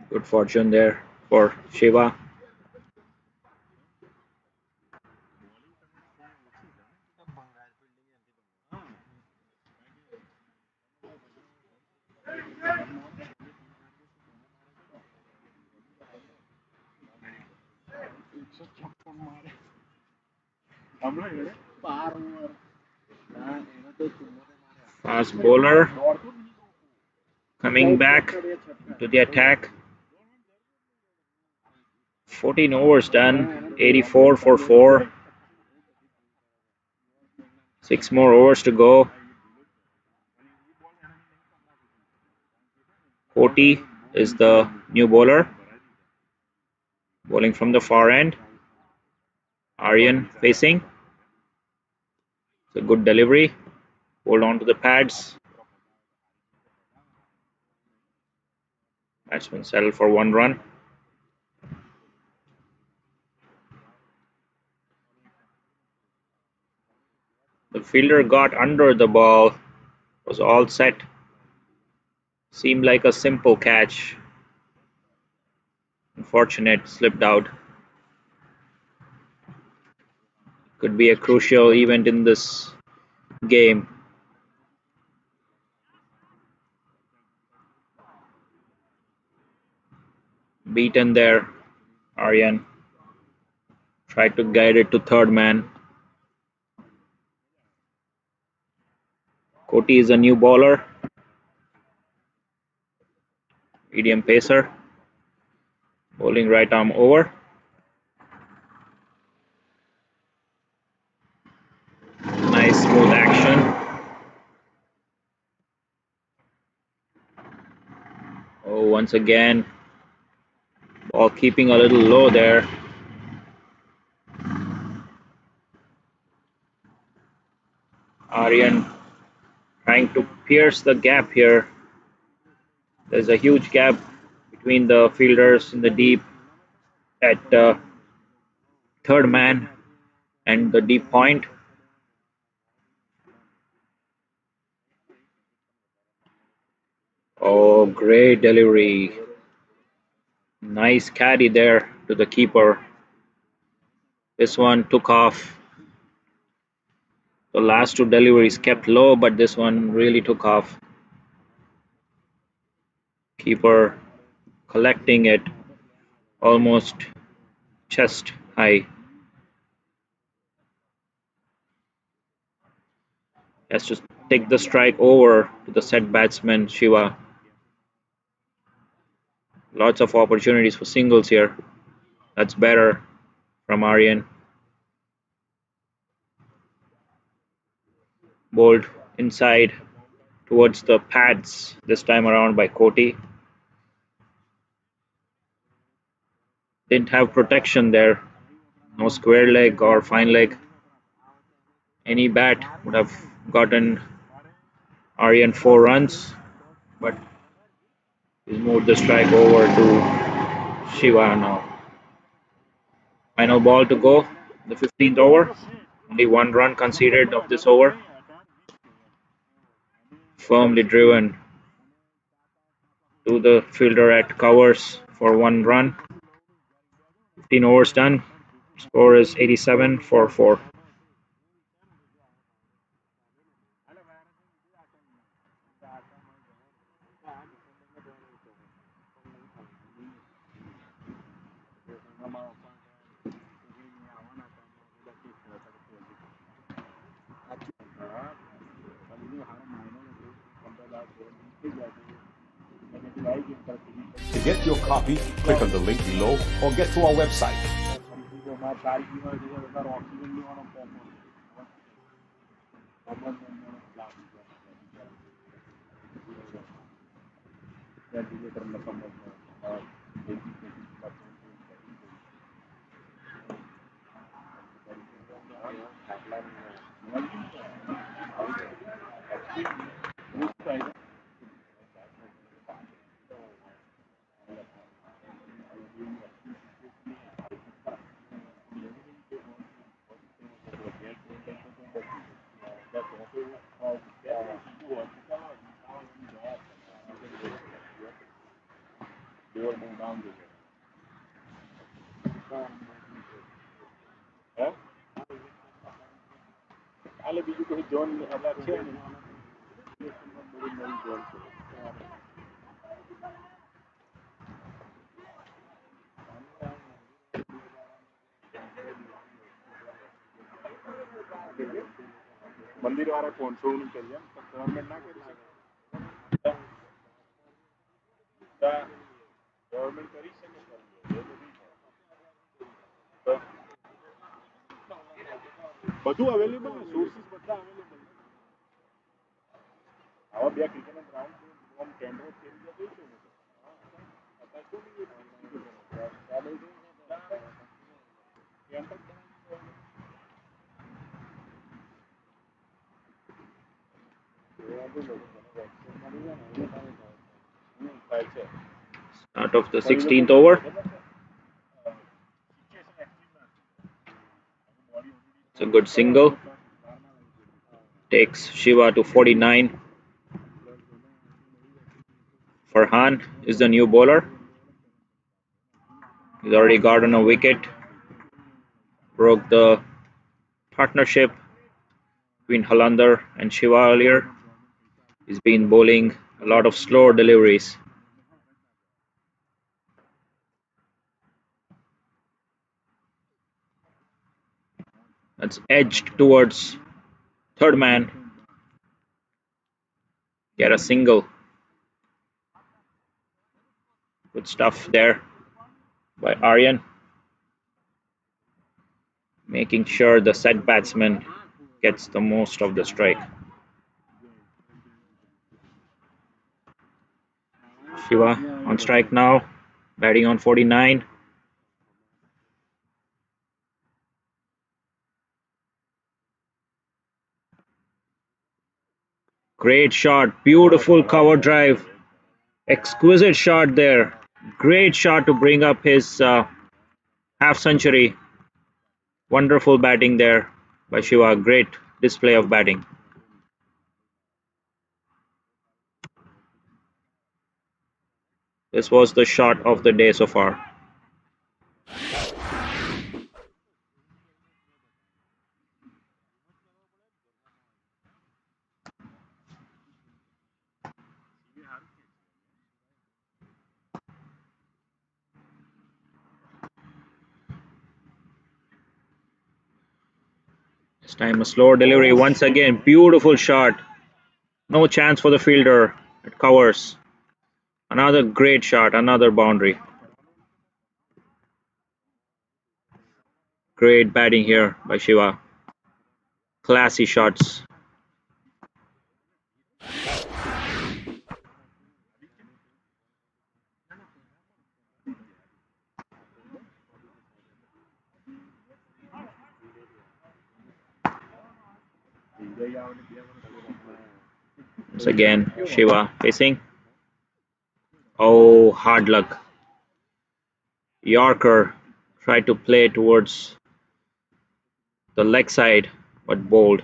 Good fortune there for Shiva. Fast bowler coming back to the attack. 14 overs done, 84 for 4. 6 more overs to go. Koti is the new bowler, bowling from the far end. Aryan facing. It's a good delivery. Hold on to the pads. Batsman settled for 1 run. The fielder got under the ball, was all set. Seemed like a simple catch. Unfortunate, slipped out. Could be a crucial event in this game. Beaten there, Aryan. Tried to guide it to third man. Koti is a new bowler. Medium pacer. Bowling right arm over. Nice smooth action. Oh, once again, ball keeping a little low there. Aryan trying to pierce the gap here. There's a huge gap between the fielders in the deep at third man and the deep point. Oh, great delivery. Nice caddy there to the keeper. This one took off. The last 2 deliveries kept low, but this one really took off. Keeper collecting it almost chest high. Has to take the strike over to the set batsman Shiva. Lots of opportunities for singles here. That's better from Aryan. Bowled inside towards the pads this time around by Koti. Didn't have protection there. No square leg or fine leg. Any bat would have gotten Aryan 4 runs, but he's moved the strike over to Shiva now. Final ball to go, the 15th over. Only 1 run conceded of this over. Firmly driven to the fielder at covers for 1 run. 15 overs done. Score is 87 for 4. To get your copy, click on the link below or get to our website. Start of the 16th over. It's a good single. Takes Shiva to 49. Farhan is the new bowler. He's already gotten a wicket. Broke the partnership between Halandar and Shiva earlier. He's been bowling a lot of slow deliveries. That's edged towards third man. Get a single. Good stuff there by Aryan. Making sure the set batsman gets the most of the strike. Shiva on strike now, batting on 49. Great shot, beautiful cover drive, exquisite shot there. Great shot to bring up his half century. Wonderful batting there by Shiva. Great display of batting. This was the shot of the day so far. This time a slower delivery once again. Beautiful shot. No chance for the fielder. It covers. Another great shot, another boundary. Great batting here by Shiva. Classy shots. Once again, Shiva facing. Oh, hard luck. Yorker tried to play towards the leg side, but bowled.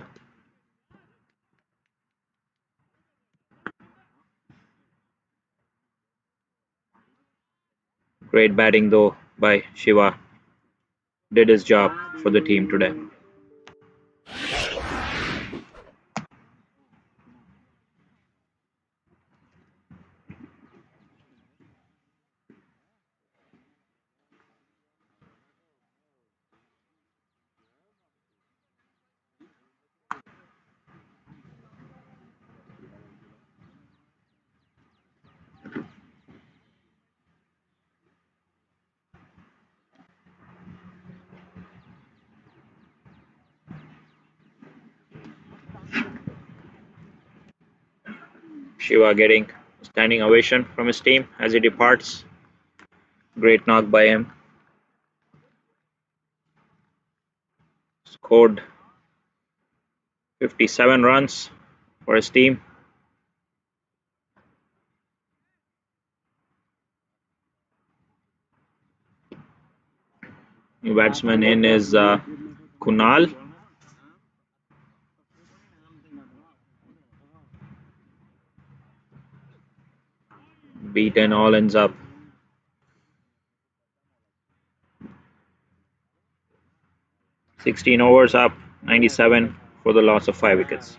Great batting though by Shiva. Did his job for the team today. Shiva getting a standing ovation from his team as he departs. Great knock by him. Scored 57 runs for his team. New batsman in is Kunal. Beaten all ends up. 16 overs up, 97 for the loss of 5 wickets.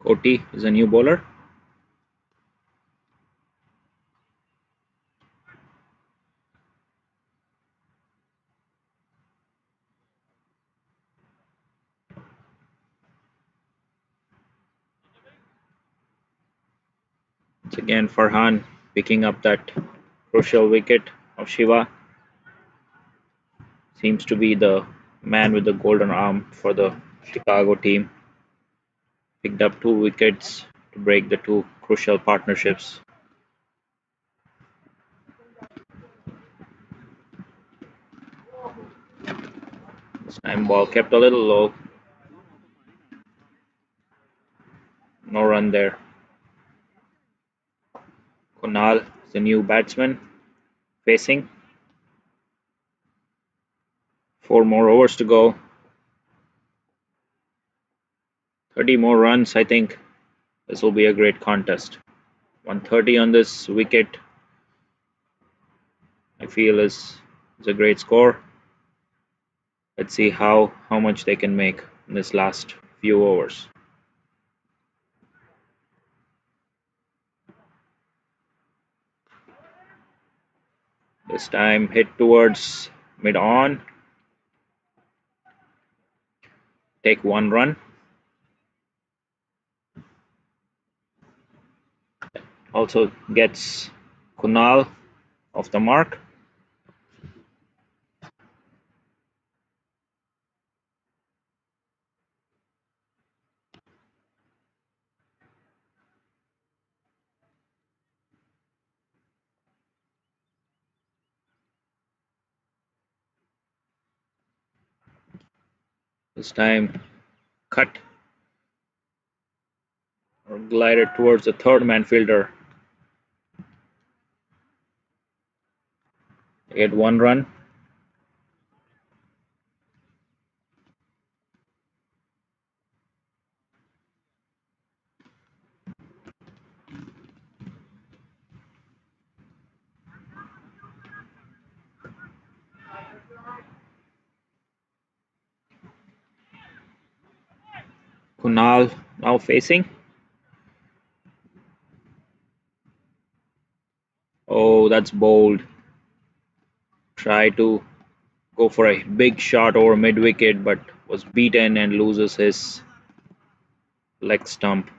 Koti is a new bowler. Once again, Farhan picking up that crucial wicket of Shiva. Seems to be the man with the golden arm for the Chicago team. Picked up 2 wickets to break the 2 crucial partnerships. This time ball kept a little low. No run there. Kunal, the new batsman, facing. 4 more overs to go. 30 more runs, I think. This will be a great contest. 130 on this wicket, I feel is a great score. Let's see how much they can make in this last few overs. This time hit towards mid-on. Take 1 run. Also gets Kunal off the mark. This time cut or glided towards the third man fielder. They get 1 run. Kunal now facing. Oh, that's bold. Try to go for a big shot over mid wicket, but was beaten and loses his leg stump.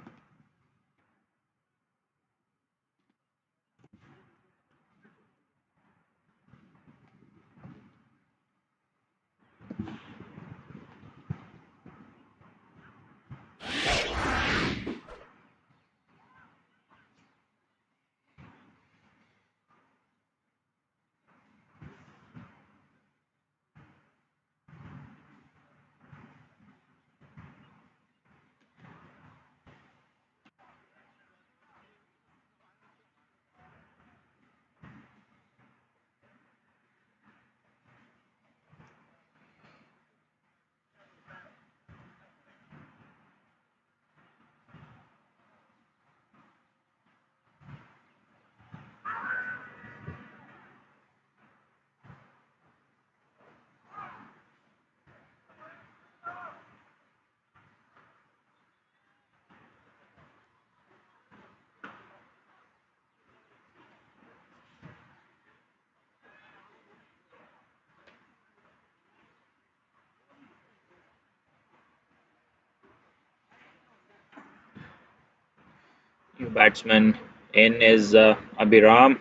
New batsman in is Abhiram.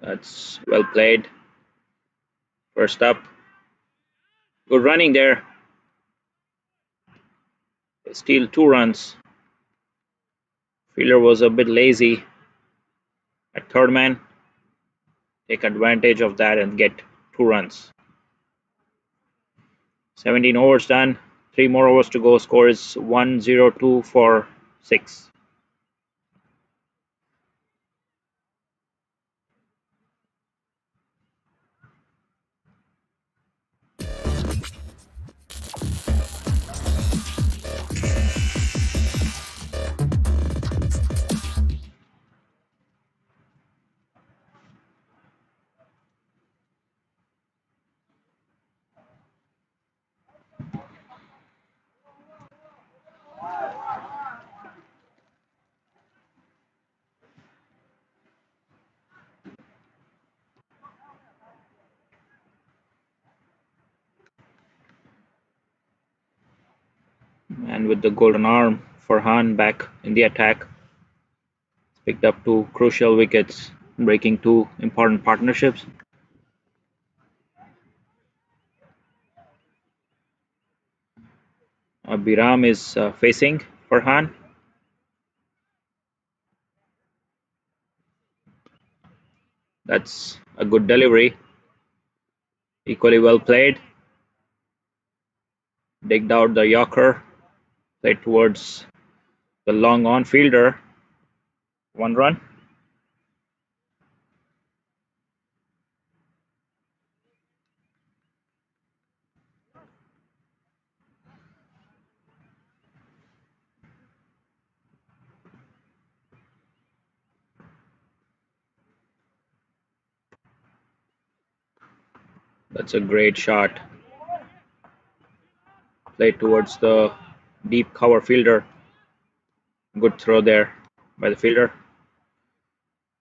That's well played. First up. Good running there. They steal 2 runs. Fielder was a bit lazy at third man. Take advantage of that and get 2 runs. 17 overs done. 3 more overs to go. Score is 1-0-2 for 6. And with the golden arm, Farhan back in the attack. Picked up 2 crucial wickets, breaking 2 important partnerships. Abhiram is facing Farhan. That's a good delivery. Equally well played. Digged out the Yorker. Played towards the long on fielder. 1 run. That's a great shot. Played towards the deep cover fielder. Good throw there by the fielder.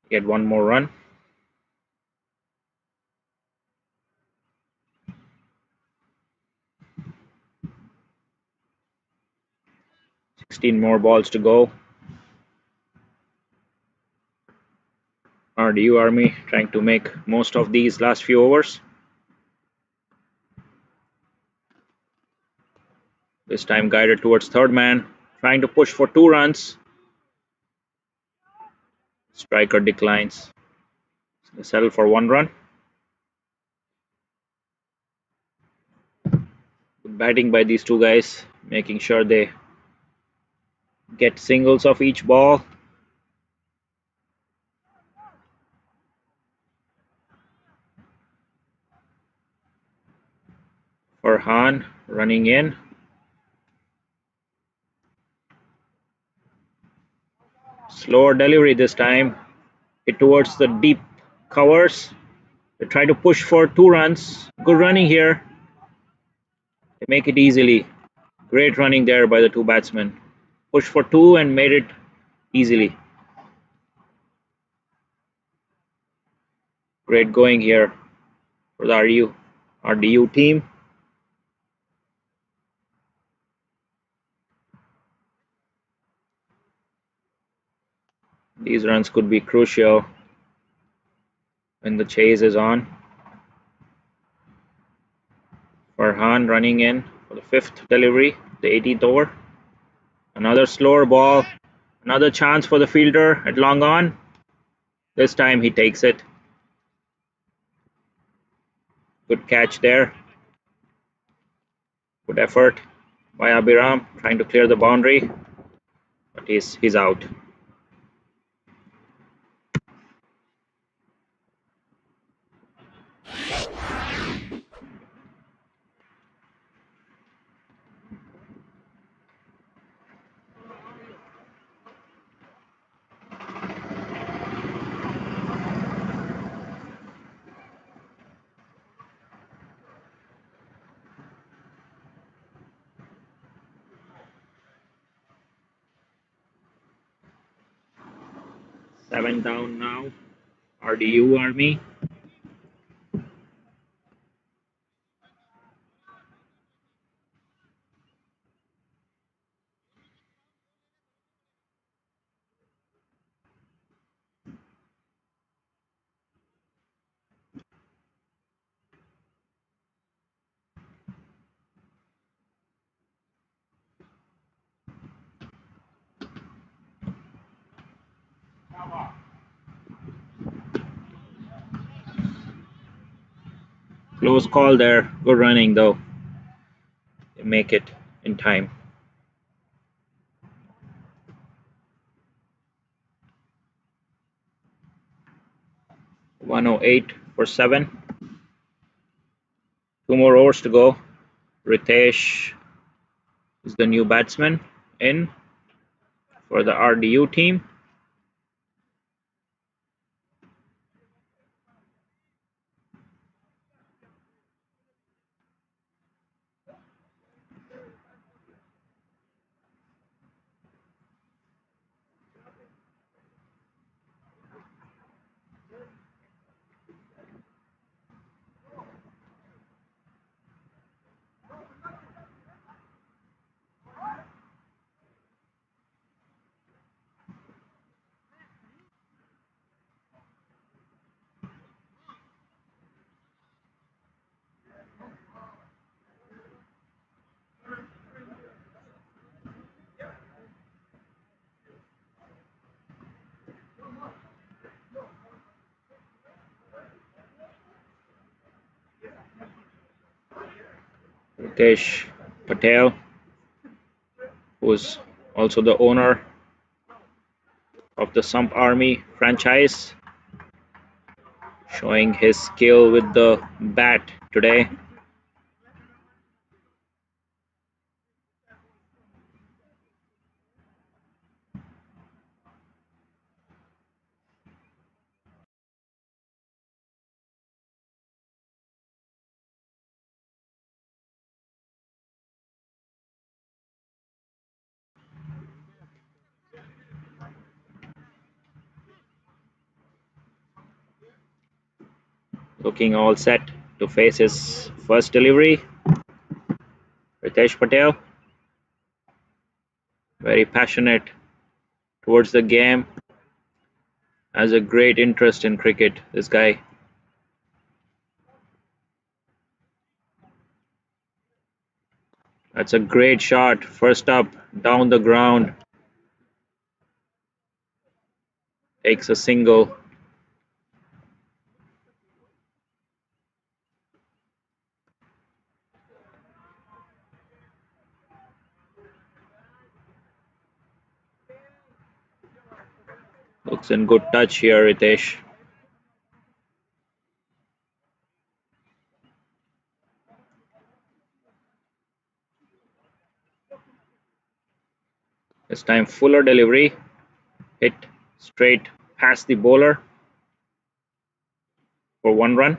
Get 1 more run. More balls to go. RDU Army trying to make most of these last few overs. This time guided towards third man, trying to push for 2 runs. Striker declines. They settle for 1 run. Good batting by these two guys, making sure they get singles off each ball. Farhan running in. Slower delivery this time. Hit towards the deep covers. They try to push for 2 runs. Good running here. They make it easily. Great running there by the two batsmen. Push for 2 and made it easily. Great going here for the RDU team. These runs could be crucial when the chase is on. Farhan running in for the 5th delivery, the 18th over. Another slower ball. Another chance for the fielder at long on. This time he takes it. Good catch there. Good effort by Abhiram trying to clear the boundary, but he's out. Seven down now. RDU Army. Close call there. Good running though. They make it in time. .108 for 7. 2 more overs to go. Ritesh is the new batsman in for the RDU team. Ritesh Patel, who's also the owner of the Samp Army franchise, showing his skill with the bat today. Looking all set to face his first delivery. Ritesh Patel, very passionate towards the game, has a great interest in cricket, this guy. That's a great shot, first up, down the ground. Takes a single. Looks in good touch here, Ritesh. This time fuller delivery. Hit straight past the bowler for 1 run.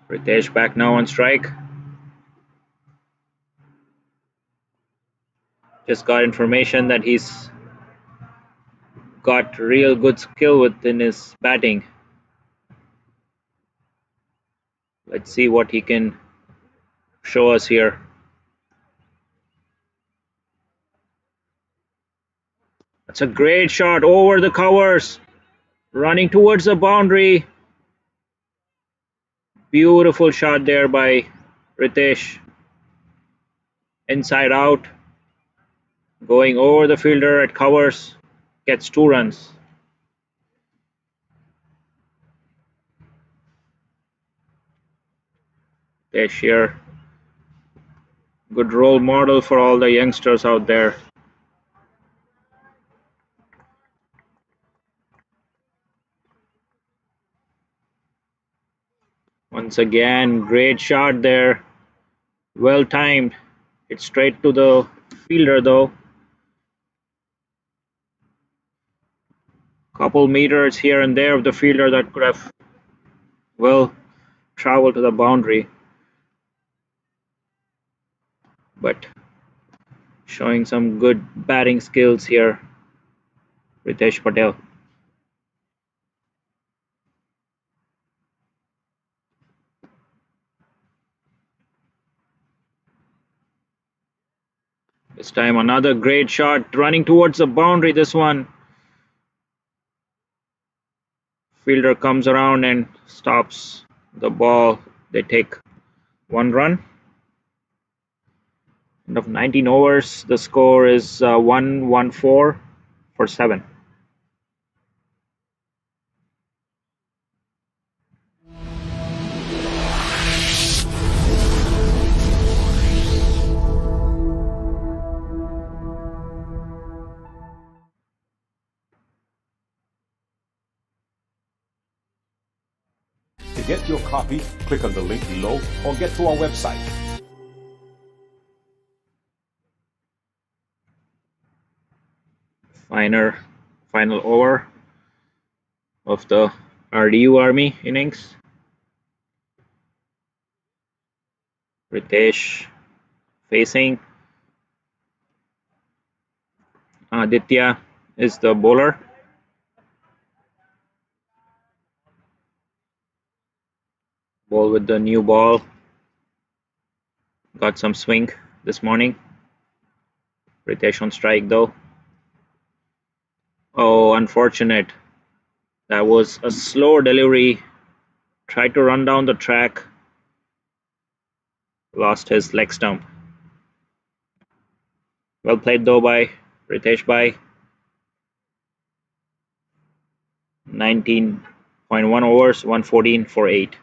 Ritesh back now on strike. Just got information that he's got real good skill within his batting. Let's see what he can show us here. That's a great shot over the covers, running towards the boundary. Beautiful shot there by Ritesh. Inside out, going over the fielder at covers, gets 2 runs. Ritesh here, good role model for all the youngsters out there. Once again, great shot there. Well timed. It's straight to the fielder though. Couple meters here and there of the fielder that could have well traveled to the boundary. But showing some good batting skills here, Ritesh Patel. This time another great shot running towards the boundary. This one. Fielder comes around and stops the ball. They take 1 run. End of 19 overs. The score is 1-1-4 for 7. To get your copy, click on the link below or get to our website. Final over of the RDU Army innings. Ritesh facing. Aditya is the bowler. Ball with the new ball. Got some swing this morning. Ritesh on strike though. Oh, unfortunate. That was a slow delivery. Tried to run down the track. Lost his leg stump. Well played though by Ritesh Bhai. 19.1 overs, 114 for 8.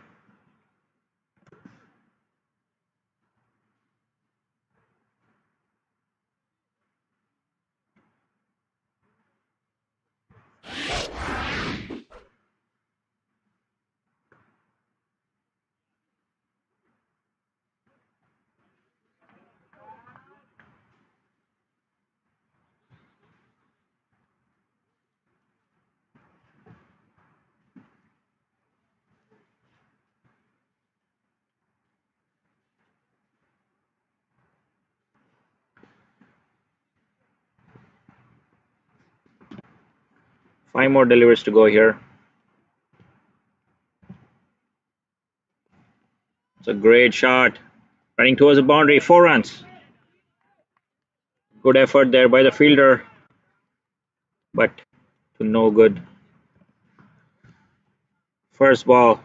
Five more deliveries to go here. It's a great shot. Running towards the boundary, 4 runs. Good effort there by the fielder, but to no good. First ball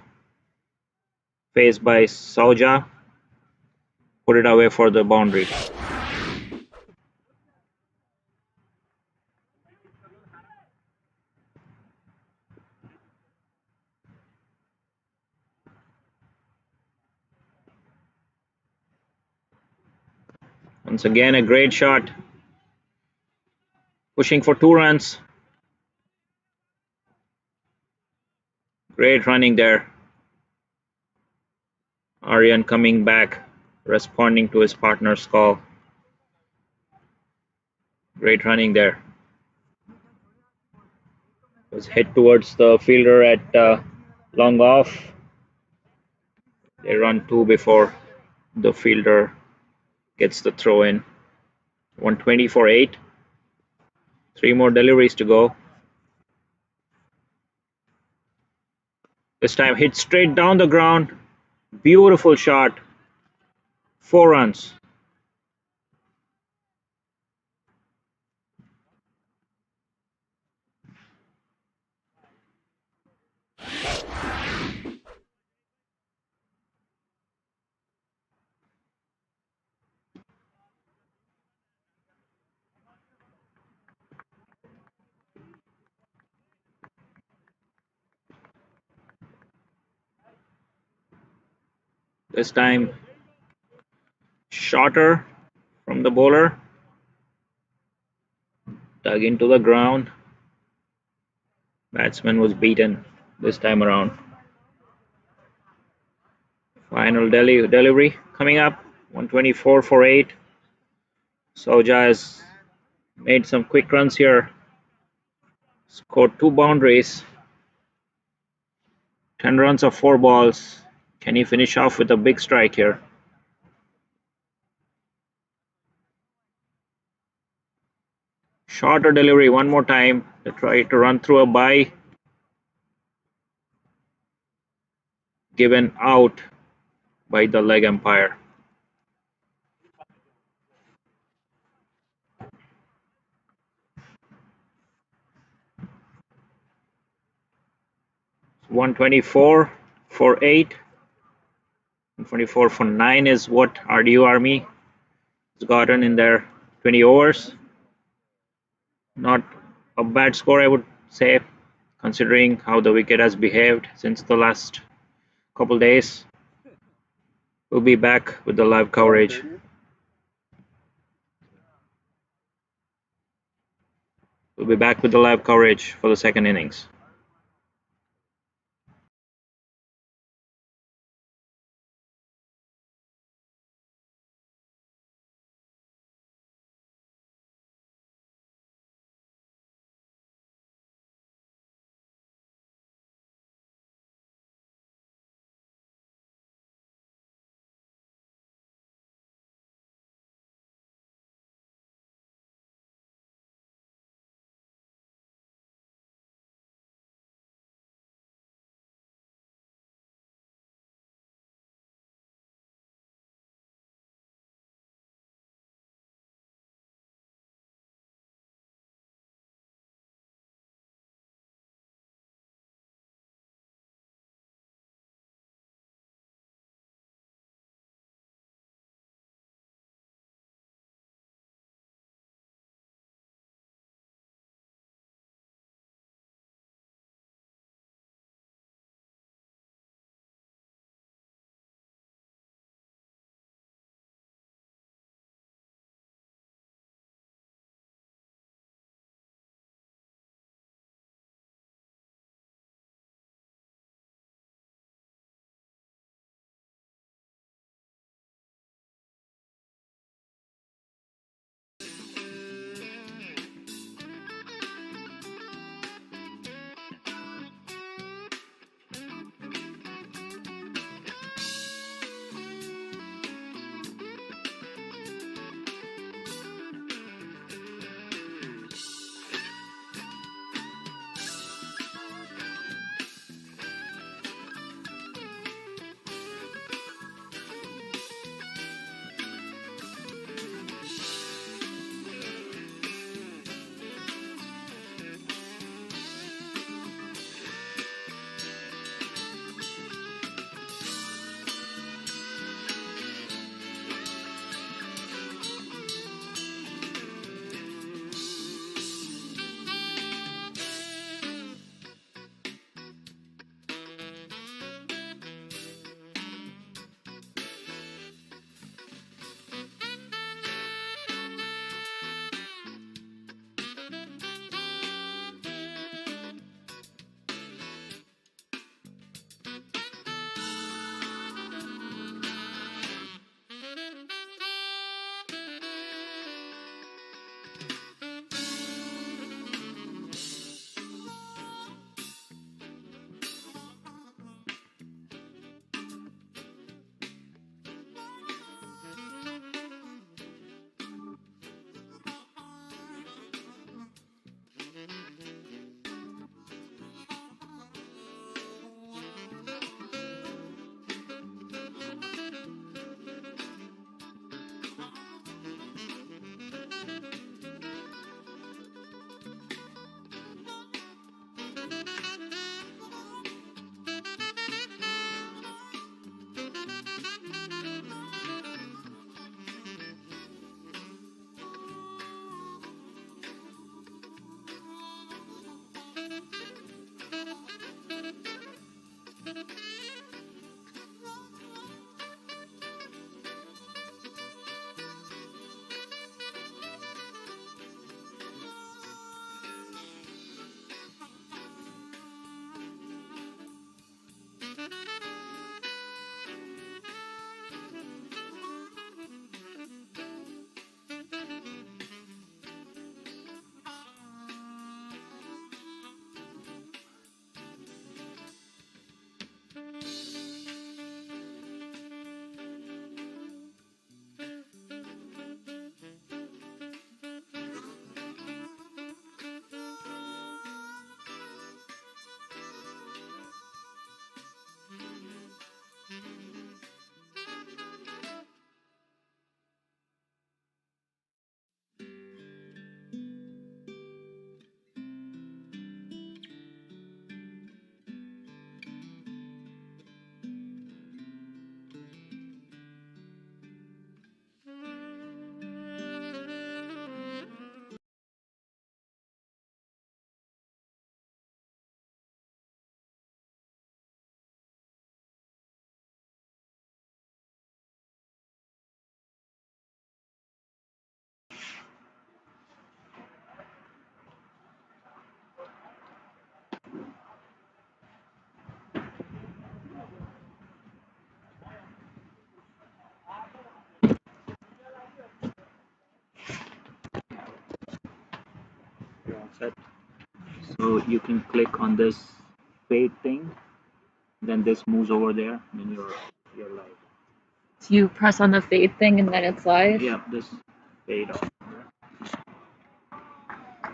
faced by Sauja. Put it away for the boundary. Once again, a great shot. Pushing for 2 runs. Great running there. Aryan coming back, responding to his partner's call. Great running there. Was hit towards the fielder at long off. They run 2 before the fielder gets the throw in. 120 for 8. 3 more deliveries to go. This time hit straight down the ground. Beautiful shot. 4 runs. This time shorter from the bowler. Dug into the ground. Batsman was beaten this time around. Final delivery coming up. 124 for 8. Soja has made some quick runs here. Scored 2 boundaries. 10 runs of 4 balls. Can he finish off with a big strike here? Shorter delivery one more time. They try to run through a bye. Given out by the leg umpire. $124 for 8. 124 for 9 is what RDU Army has gotten in their 20 overs. Not a bad score, I would say, considering how the wicket has behaved since the last couple days. We'll be back with the live coverage. We'll be back with the live coverage for the second innings. set. So you can click on this fade thing, then this moves over there, and then you're live. So you press on the fade thing and then it's live? Yeah, this fade off.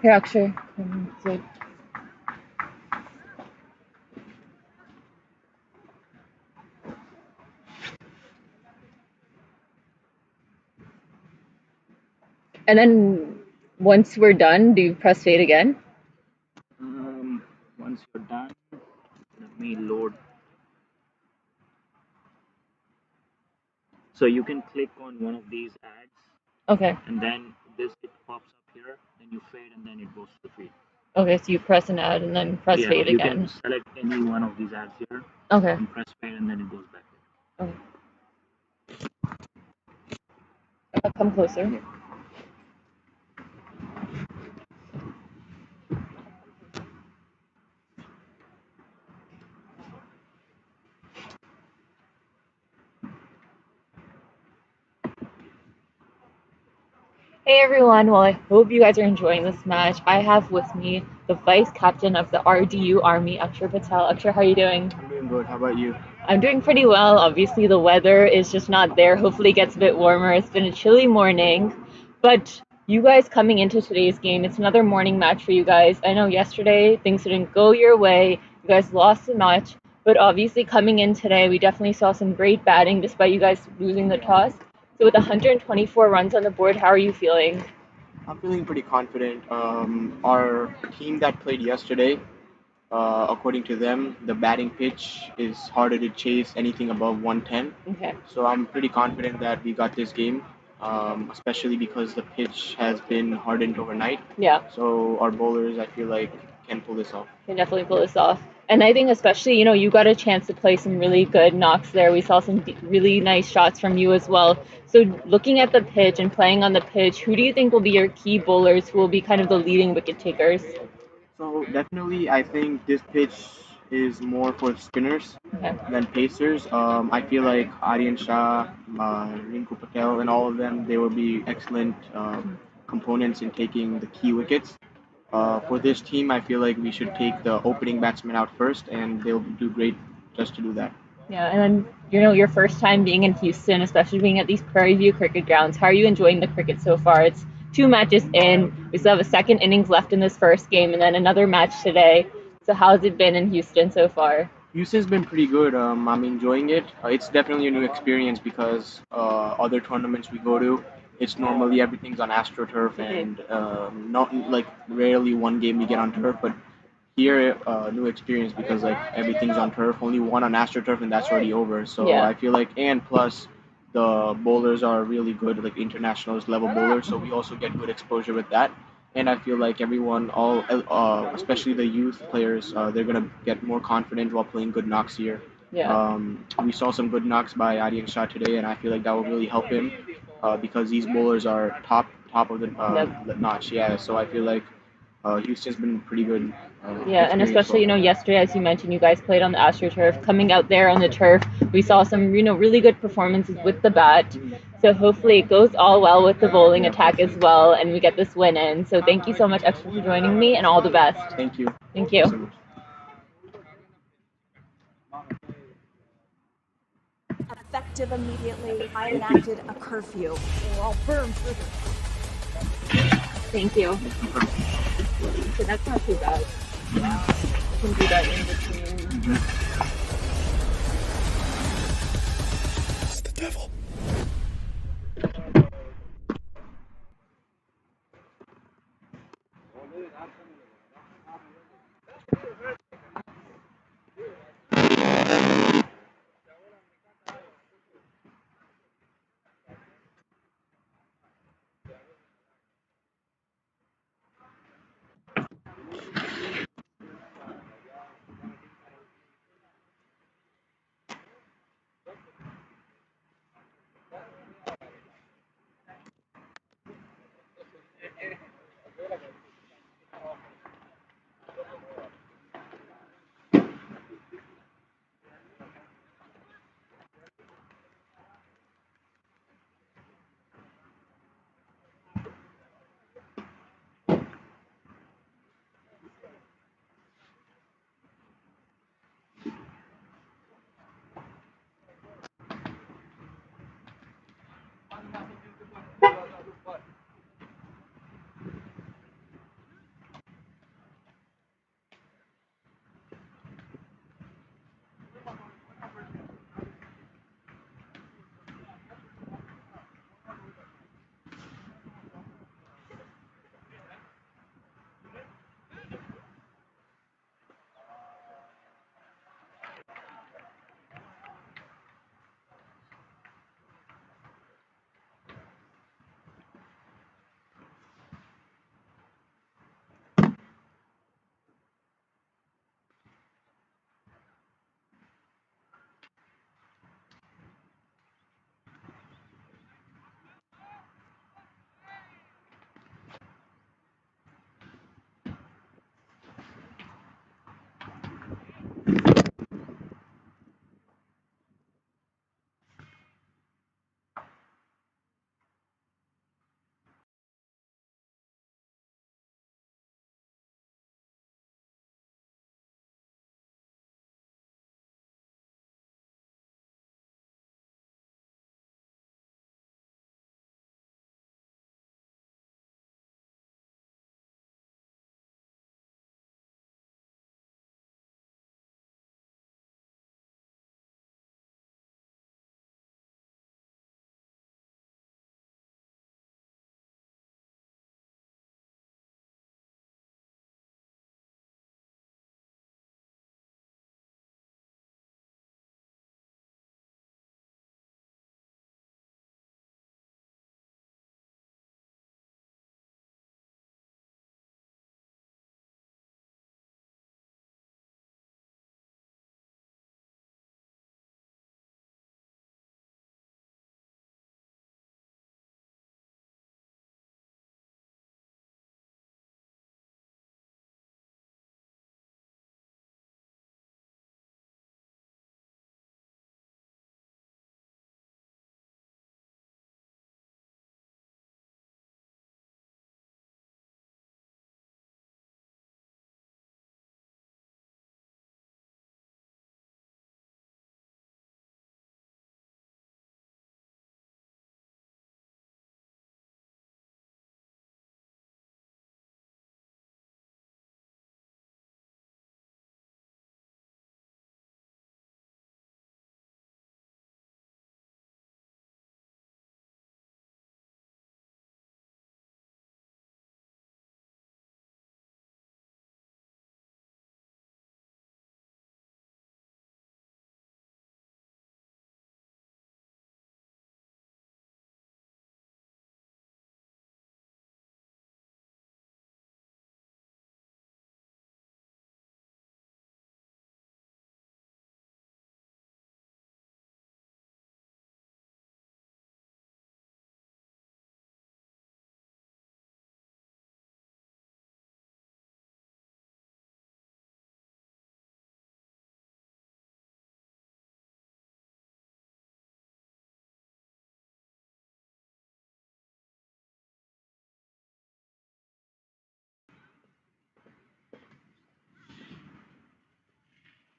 Here, actually. So and then once we're done, do you press fade again? Once you're done, let me load. So you can click on one of these ads, Okay. and then it pops up here. Then you fade, and then it goes to the feed. Okay, so you press an ad and then press Yeah, fade you again. can select any one of these ads here. Okay. And press fade, and then it goes back. Okay. I'll come closer. Yeah. Hey everyone, well I hope you guys are enjoying this match. I have with me the vice captain of the RDU Army, Akshar Patel. Akshar, how are you doing? I'm doing good. How about you? I'm doing pretty well. Obviously the weather is just not there. Hopefully it gets a bit warmer. It's been a chilly morning. But you guys coming into today's game, it's another morning match for you guys. I know yesterday things didn't go your way. You guys lost the match. But obviously coming in today, we definitely saw some great batting despite you guys losing the toss. So with 124 runs on the board, how are you feeling? I'm feeling pretty confident. Our team that played yesterday, according to them, the batting pitch is harder to chase anything above 110. Okay. So I'm pretty confident that we got this game, especially because the pitch has been hardened overnight. Yeah. So our bowlers, I feel like, can pull this off. Can definitely pull this off. And I think especially, you got a chance to play some really good knocks there. We saw some really nice shots from you as well. So looking at the pitch and playing on the pitch, who do you think will be your key bowlers who will be kind of the leading wicket takers? So definitely, I think this pitch is more for spinners Okay. than pacers. I feel like Aryan Shah, Rinku Patel, and all of them, they will be excellent components in taking the key wickets. For this team, I feel like we should take the opening batsman out first, and they'll do great just to do that. Yeah, and then your first time being in Houston, especially being at these Prairie View cricket grounds. How are you enjoying the cricket so far? It's 2 matches in. We still have a second innings left in this first game, and then another match today. So how's it been in Houston so far? Houston's been pretty good. I'm enjoying it. It's definitely a new experience because other tournaments we go to, it's normally everything's on AstroTurf and not like rarely one game we get on turf, but here new experience because like everything's on turf, only one on AstroTurf and that's already over. So Yeah. I feel like and plus the bowlers are really good, like internationals level bowlers, so we also get good exposure with that. And I feel like everyone, all especially the youth players, they're gonna get more confident while playing good knocks here. Yeah. We saw some good knocks by Aryan Shah today, and I feel like that will really help him because these bowlers are top of the notch. Yeah, so I feel like Houston's been pretty good. Yeah, and experience especially, so far. yesterday, as you mentioned, you guys played on the AstroTurf. Coming out there on the turf, we saw some, really good performances with the bat. So hopefully it goes all well with the bowling attack as well, and we get this win in. So thank you so much, Extra, for joining me, and all the best. Thank you. Thank you. So much. Effective immediately, I enacted a curfew, or I'll burn through them. Thank you. So that's not too bad. You can do that in between. It's the devil.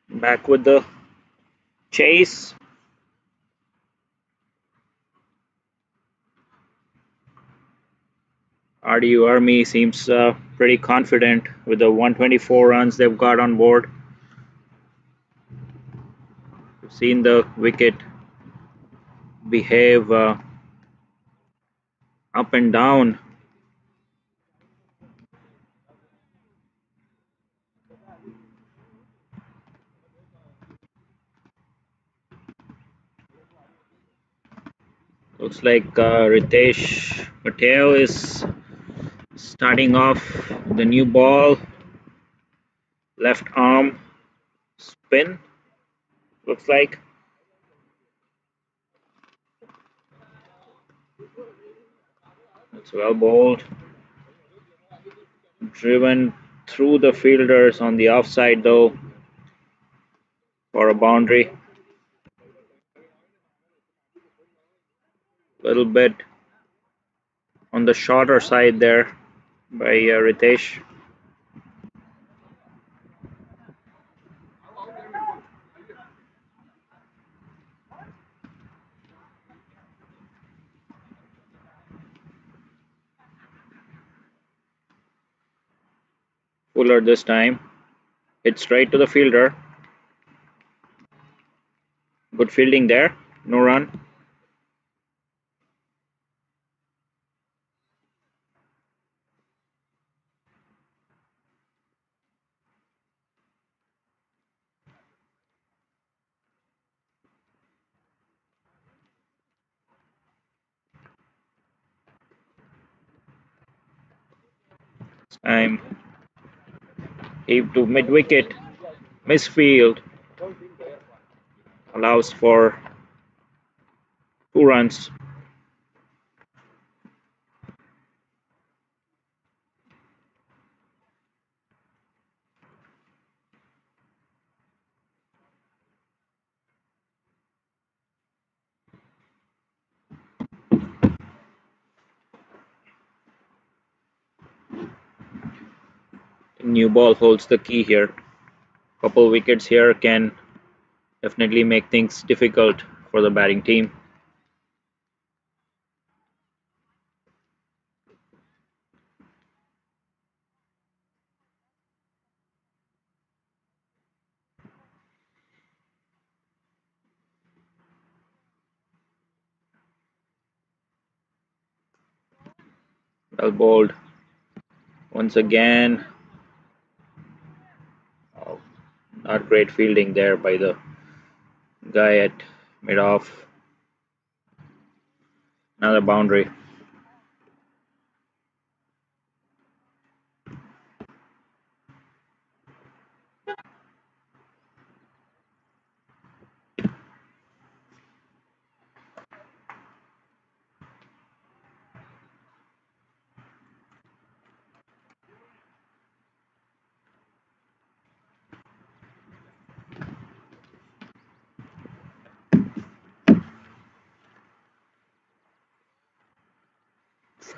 Back with the chase. RDU Army seems pretty confident with the 124 runs they've got on board. We've seen the wicket behave up and down. Looks like Ritesh Patel is starting off the new ball. Left arm spin. Looks like. It's well bowled. Driven through the fielders on the offside though for a boundary. Little bit on the shorter side there by Ritesh. Fuller this time. Hit straight to the fielder. Good fielding there. No run. Time. Heave to mid wicket. Misfield. Allows for 2 runs. New ball holds the key here. Couple wickets here can definitely make things difficult for the batting team. Well bowled. Once again. Oh, not great fielding there by the guy at mid-off. Another boundary.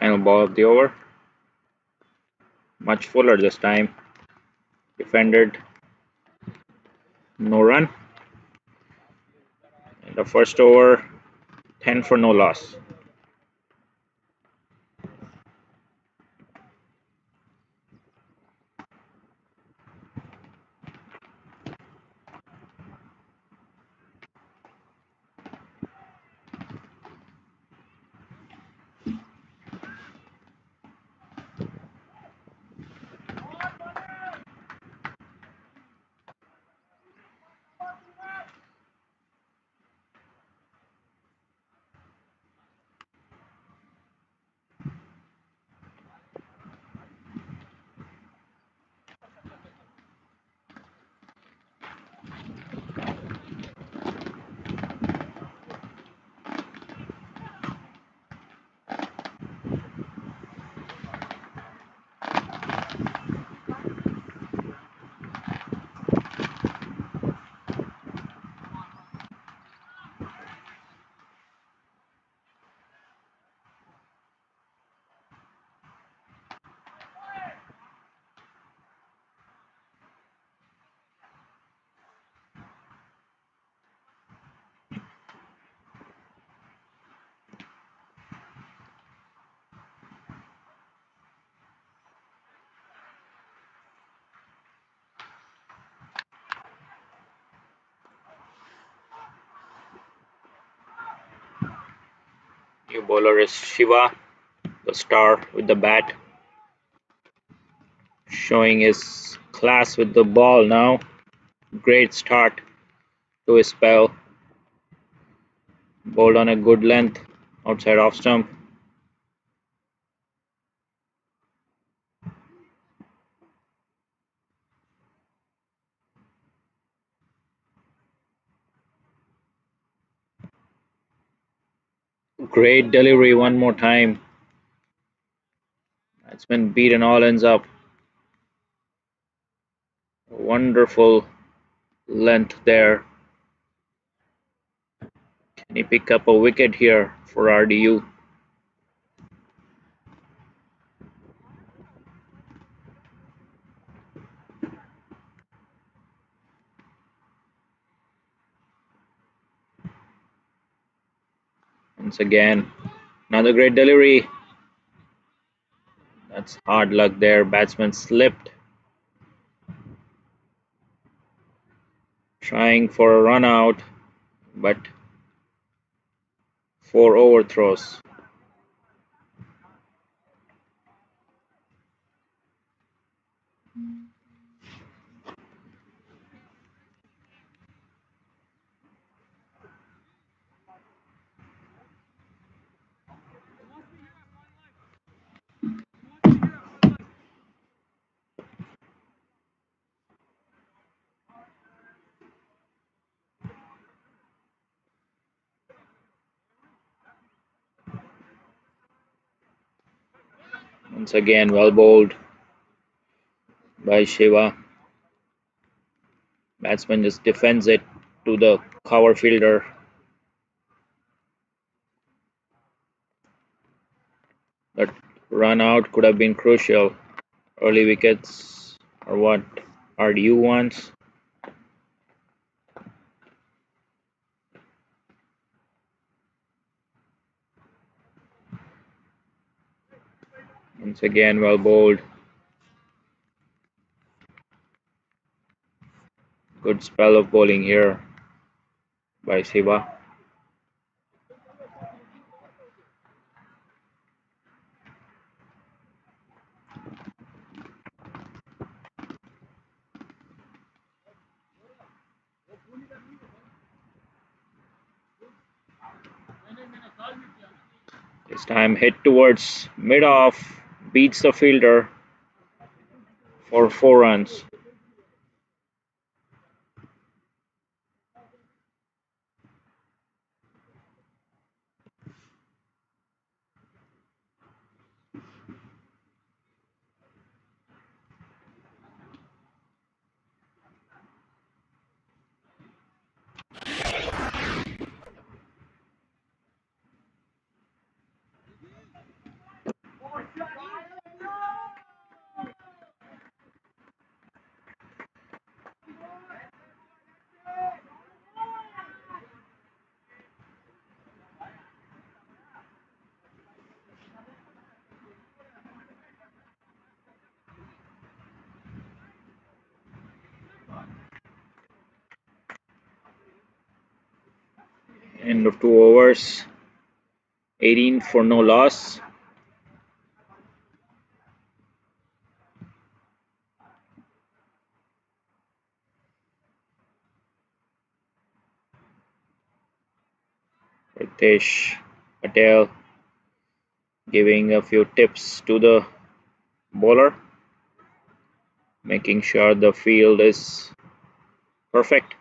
Final ball of the over. Much fuller this time. Defended. No run. In the first over, 10 for no loss. New bowler is Shiva, the star with the bat, showing his class with the ball now. Great start to his spell. Bowled on a good length outside off stump. Great delivery one more time. That's been beaten all ends up. Wonderful length there. Can he pick up a wicket here for RDU? Once again, another great delivery. That's hard luck there. Batsman slipped. trying for a run out, but 4 overthrows. Once again, well bowled by Shiva. Batsman just defends it to the cover fielder. That run out could have been crucial. Early wickets or what RDU wants. Once again, well bowled. Good spell of bowling here by Shiva. This time hit towards mid-off, beats the fielder for 4 runs. End of 2 overs. 18 for no loss. Ritesh Patel giving a few tips to the bowler, making sure the field is perfect.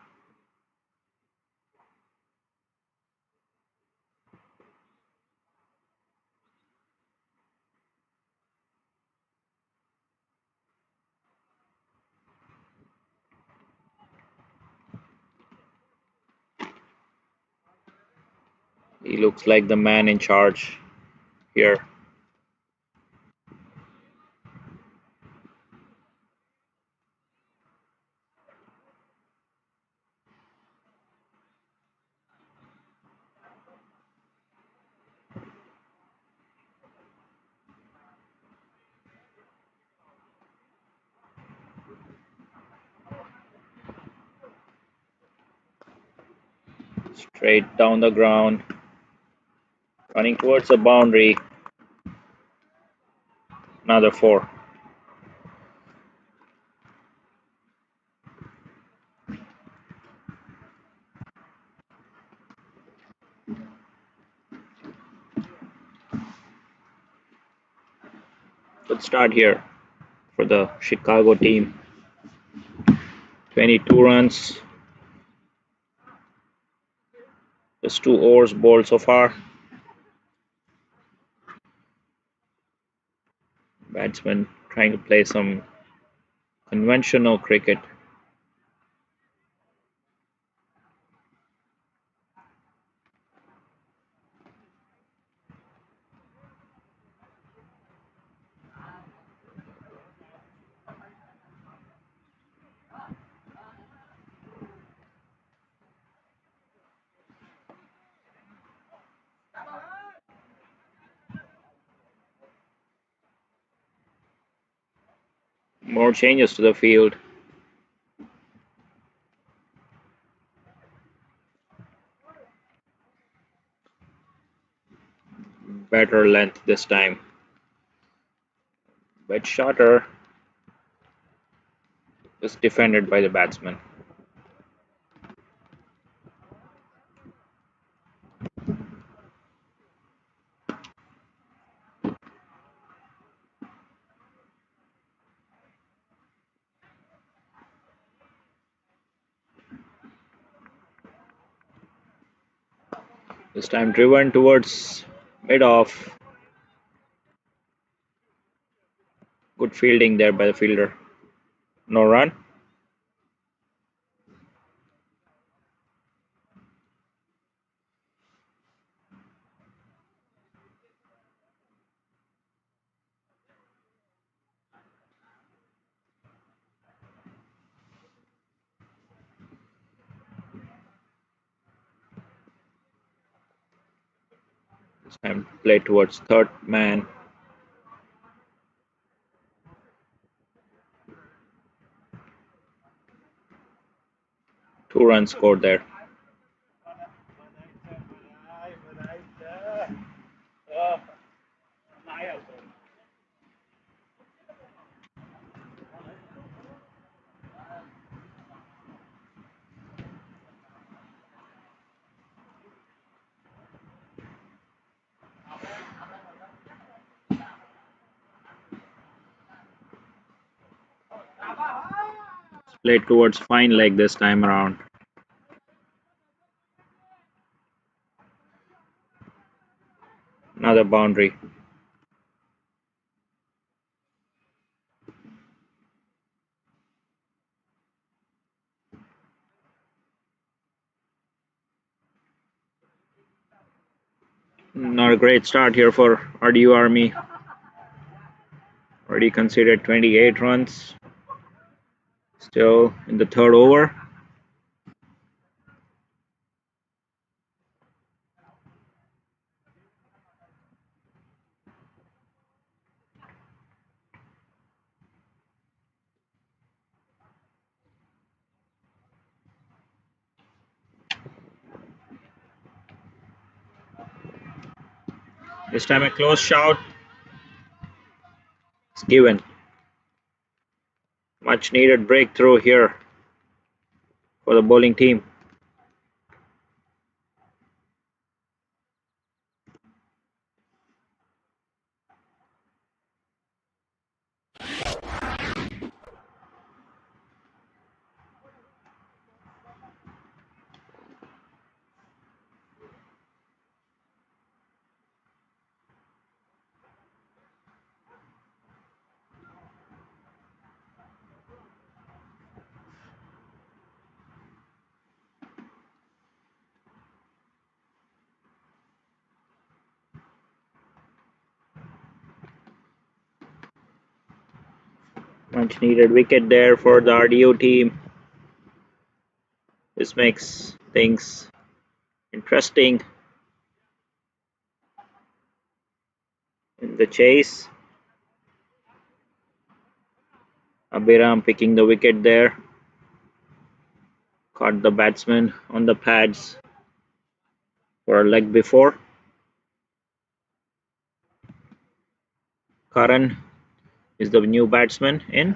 He looks like the man in charge here. Straight down the ground, running towards the boundary. Another 4. Good start here for the Chicago team. 22 runs. Just 2 overs bowled so far. Batsman trying to play some conventional cricket. More changes to the field. better length this time. Bit shorter. Just defended by the batsman. This time driven towards mid-off. Good fielding there by the fielder. No run. This time play towards third man. Two runs scored there. Played towards fine leg this time around. Another boundary. Not a great start here for RDU Army. Already conceded 28 runs. Still in the third over. This time a close shout. It's given. Much needed breakthrough here for the bowling team. Much needed wicket there for the RDU team. This makes things interesting in the chase. Abiram picking the wicket there. Caught the batsman on the pads for a leg before. Karan is the new batsman in.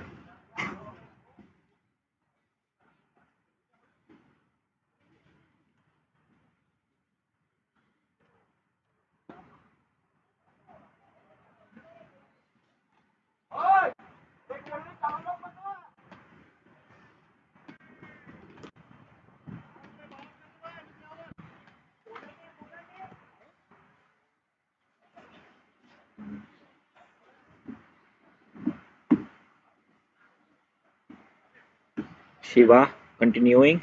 Shiva continuing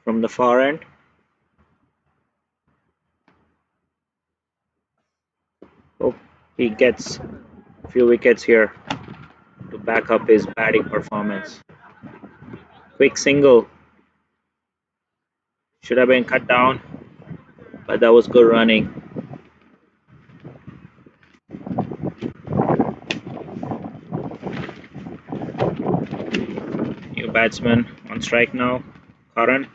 from the far end. Hope he gets a few wickets here to back up his batting performance. Quick single. Should have been cut down, but that was good running. New batsman on strike now, Karan.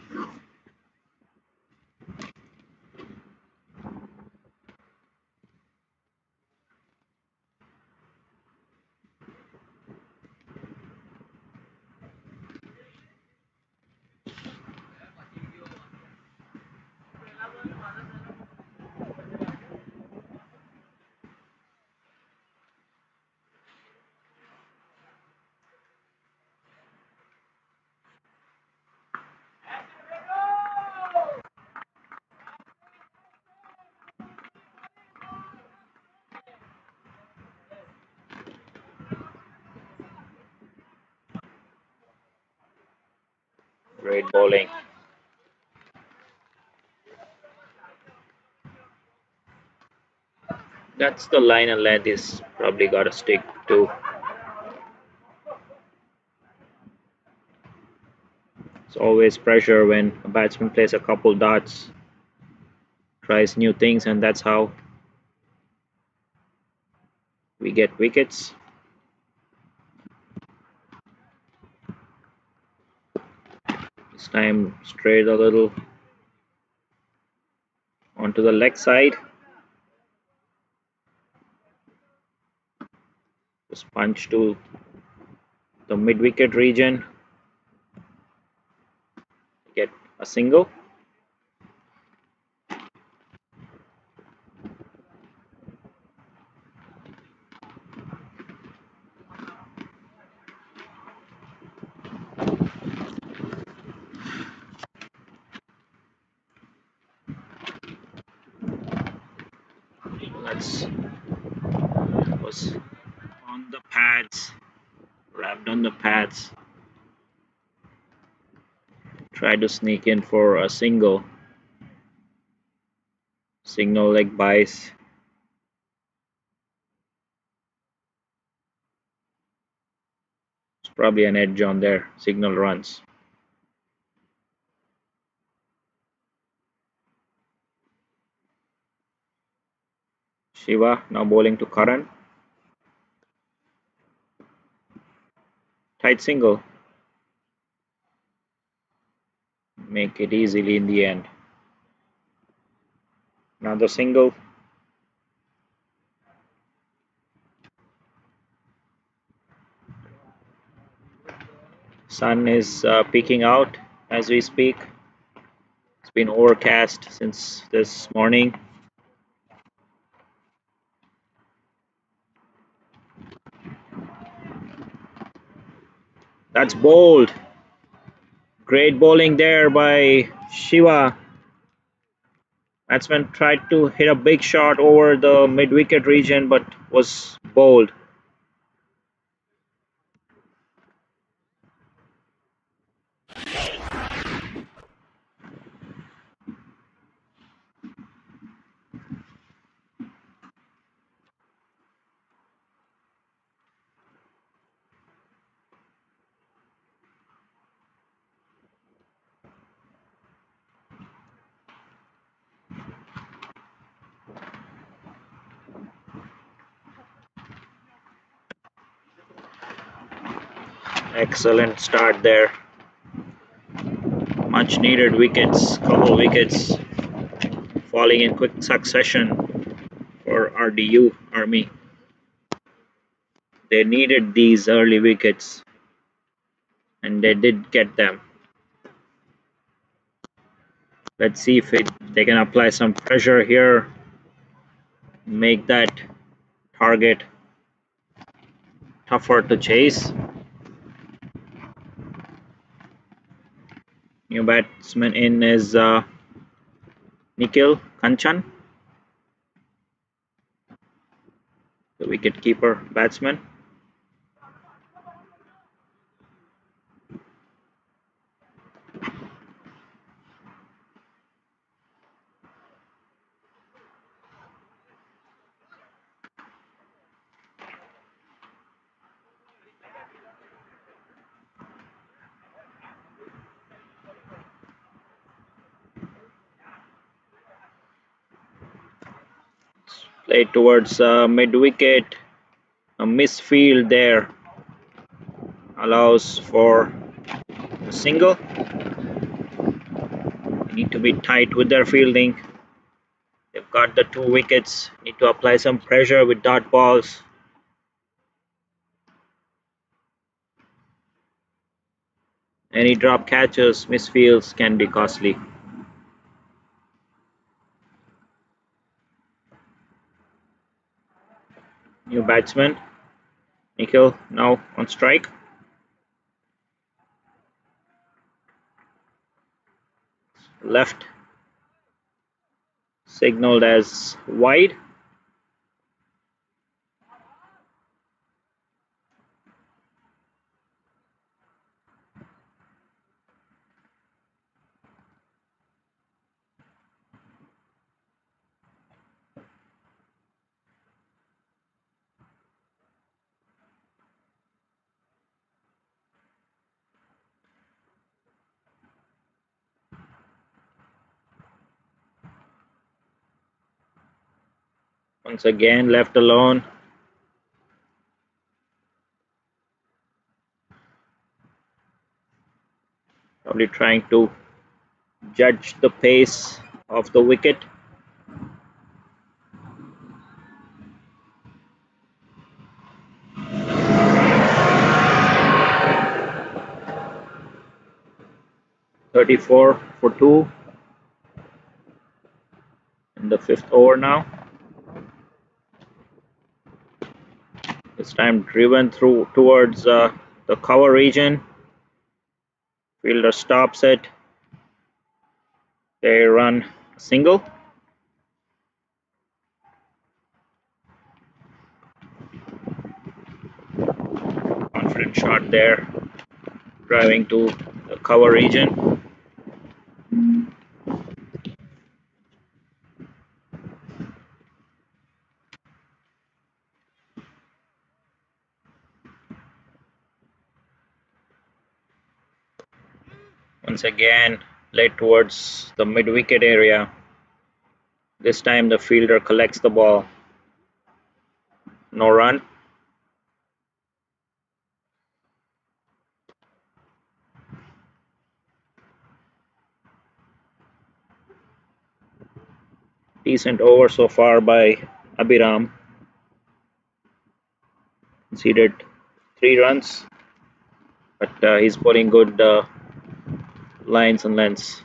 Great bowling. That's the line and length he's probably got to stick to. It's always pressure when a batsman plays a couple dots, tries new things, and that's how we get wickets. This time straight a little onto the leg side. Just punch to the mid-wicket region. Get a single. Let's was on the pads, wrapped on the pads. Try to sneak in for a single. Signal leg buys. It's probably an edge on there. Signal runs. Shiva now bowling to Karan. Tight single. Make it easily in the end. Another single. Sun is peeking out as we speak. It's been overcast since this morning. That's bold. Great bowling there by Shiva. Batsman tried to hit a big shot over the mid-wicket region but was bowled. Excellent start there. Much needed wickets, couple wickets falling in quick succession for RDU Army. They needed these early wickets and they did get them. Let's see if they can apply some pressure here, make that target tougher to chase. New batsman in is Nikhil Kanchan, the wicket-keeper batsman. Played towards mid-wicket. A misfield there allows for a single. They need to be tight with their fielding. They've got the 2 wickets. Need to apply some pressure with dot balls. Any drop catches, misfields can be costly. New batsman, Nikhil now on strike. Left signaled as wide. Once again left alone. Probably trying to judge the pace of the wicket. "34 for 2 in the 5th over now. This time driven through towards the cover region. Fielder stops it. They run a single. Confident shot there, driving to the cover region. Once again, led towards the mid-wicket area. This time the fielder collects the ball. No run. Decent over so far by Abhiram. Conceded 3 runs, but he's putting good lines and lengths.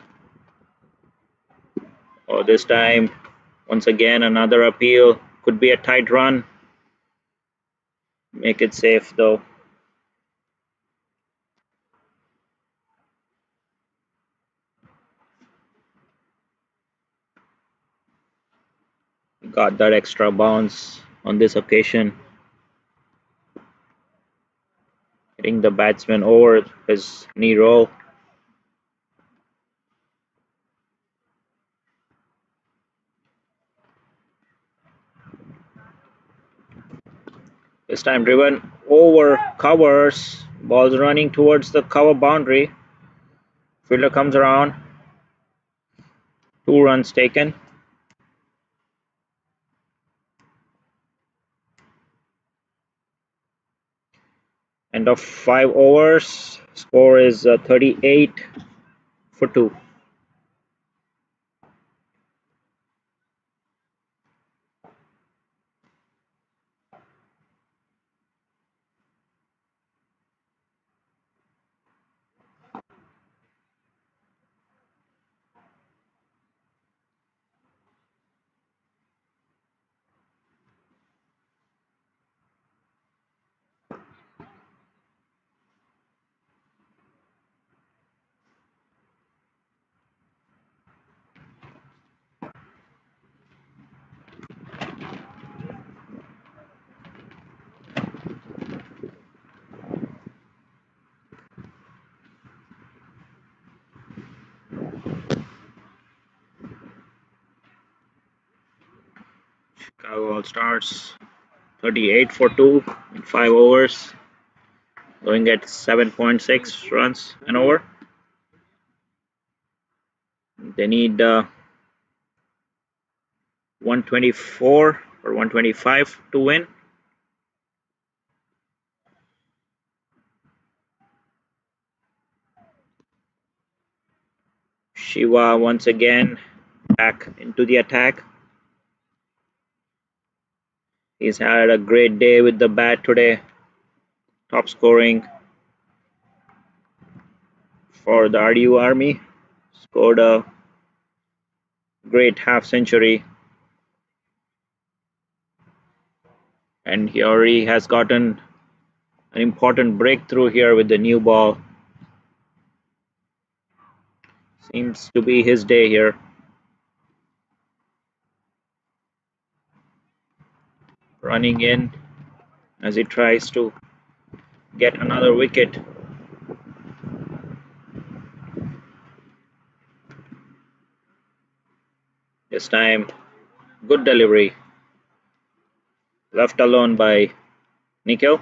Oh, this time, once again, another appeal. Could be a tight run. Make it safe though. Got that extra bounce on this occasion. Hitting the batsman over his knee roll. This time driven over covers. Ball's running towards the cover boundary. Fielder comes around. 2 runs taken. End of 5 overs. Score is 38 for 2. Chicago All Stars 38 for 2 in 5 overs, going at 7.6 runs an over. They need 124 or 125 to win. Shiva once again back into the attack. He's had a great day with the bat today. Top scoring for the RDU Army. Scored a great half century. And he already has gotten an important breakthrough here with the new ball. Seems to be his day here. Running in as he tries to get another wicket. This time, good delivery. Left alone by Nikhil.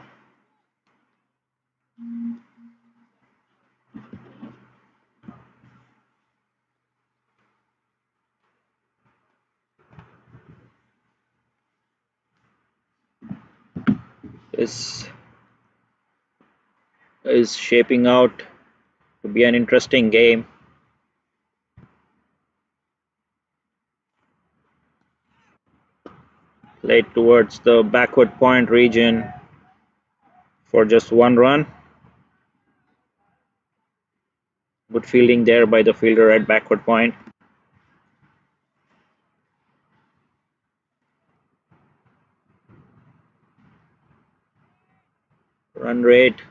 This is shaping out to be an interesting game. Played towards the backward point region for just 1 run. Good fielding there by the fielder at backward point. Run rate.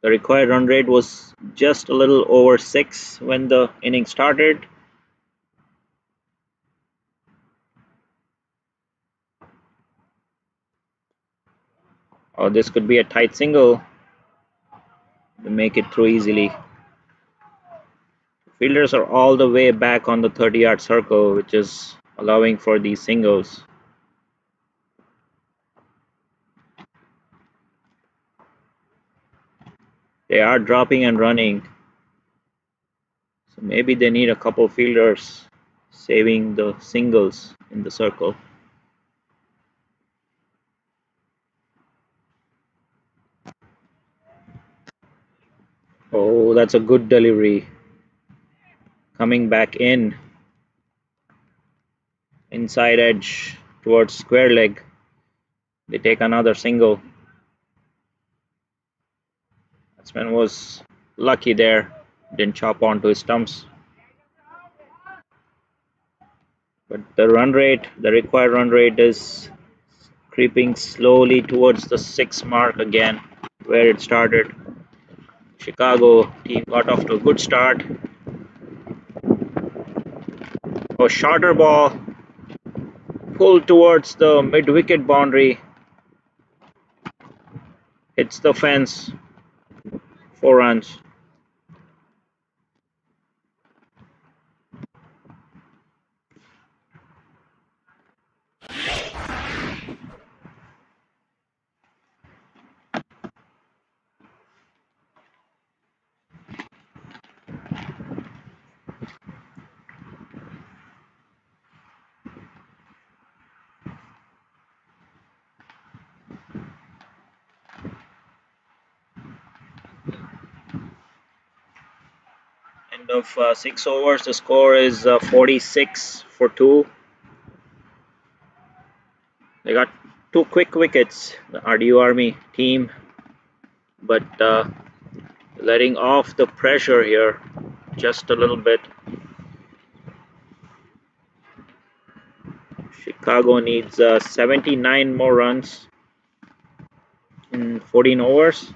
The required run rate was just a little over 6 when the inning started. Oh, this could be a tight single to make it through easily. Fielders are all the way back on the 30-yard circle, which is allowing for these singles. They are dropping and running. So maybe they need a couple fielders saving the singles in the circle. Oh, that's a good delivery. Coming back in. Inside edge towards square leg. They take another single. Batsman was lucky there. Didn't chop onto his stumps. But the run rate, the required run rate is creeping slowly towards the 6 mark again, where it started. Chicago team got off to a good start. A shorter ball pulled towards the mid-wicket boundary. Hits the fence. 4 runs. End of 6 overs, the score is 46 for 2. They got 2 quick wickets, the RDU Army team, but letting off the pressure here just a little bit. Chicago needs 79 more runs in 14 overs.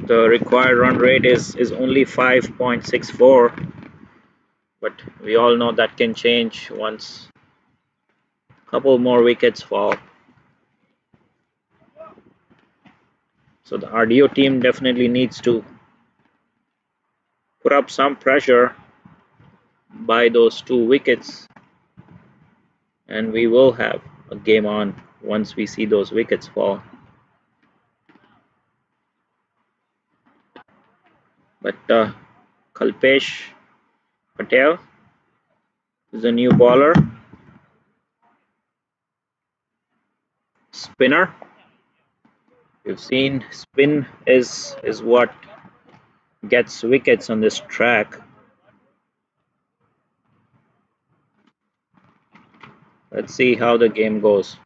The required run rate is only 5.64, but we all know that can change once a couple more wickets fall. So the RDO team definitely needs to put up some pressure by those 2 wickets, and we will have a game on once we see those wickets fall. But Kalpesh Patel is a new bowler, spinner. You've seen spin is what gets wickets on this track. Let's see how the game goes.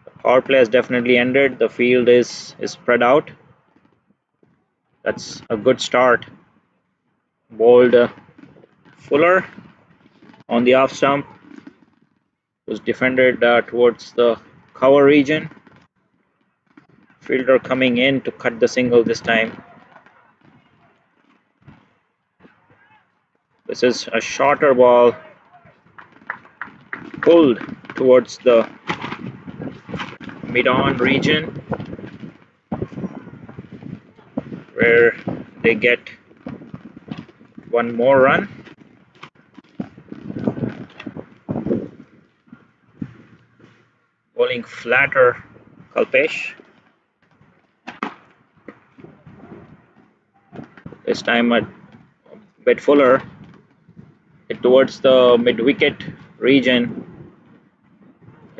The power play has definitely ended. The field is spread out. That's a good start. Bowled Fuller on the off stump. Was defended towards the cover region. Fielder coming in to cut the single this time. This is a shorter ball pulled towards the mid-on region, where they get 1 more run. Bowling flatter Kalpesh. This time a bit fuller. Hit towards the mid-wicket region.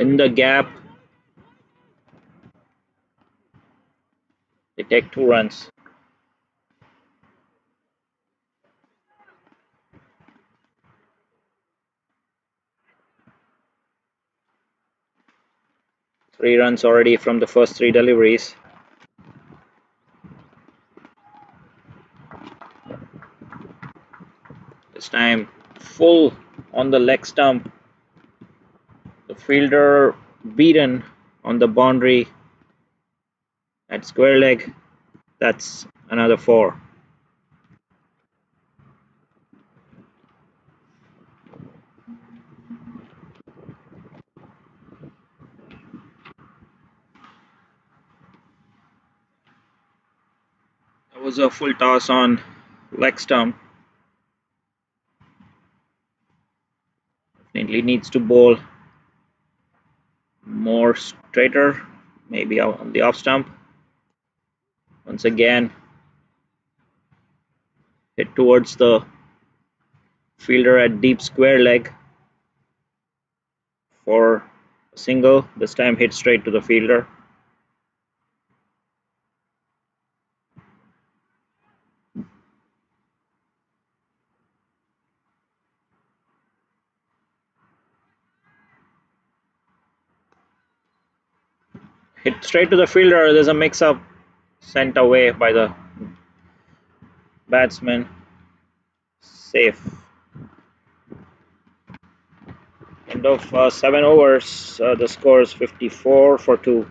in the gap. They take 2 runs. Three runs already from the first 3 deliveries. This time full on the leg stump. The fielder beaten on the boundary at square leg. That's another 4. That was a full toss on leg stump. Definitely needs to bowl more straighter, maybe on the off stump. Once again, hit towards the fielder at deep square leg for a single. This time hit straight to the fielder. Hit straight to the fielder. There's a mix-up sent away by the batsman. Safe. End of 7 overs. The score is 54 for 2.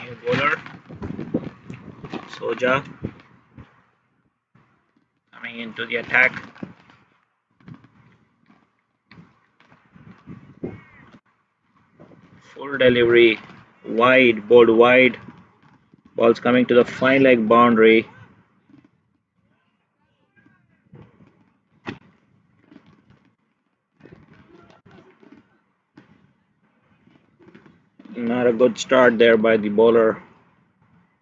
New bowler, Soja, coming into the attack. Full delivery, wide, bowled wide. Ball's coming to the fine leg boundary. Not a good start there by the bowler.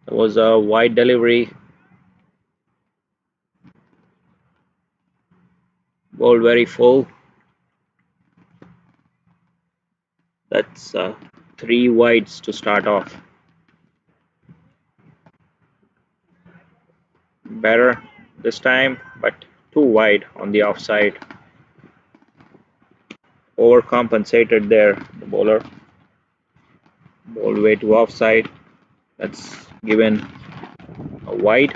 It was a wide delivery. Bowled very full. That's 3 wides to start off. Better this time, but 2 wide on the offside. Overcompensated there, the bowler. Ball way to offside. That's given a wide.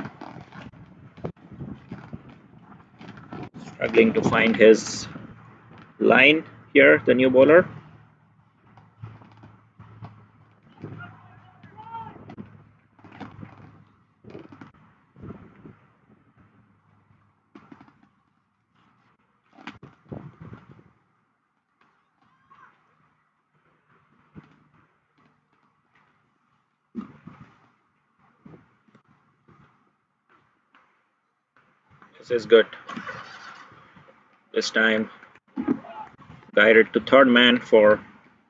Struggling to find his line here, the new bowler. This is good. This time guided to third man for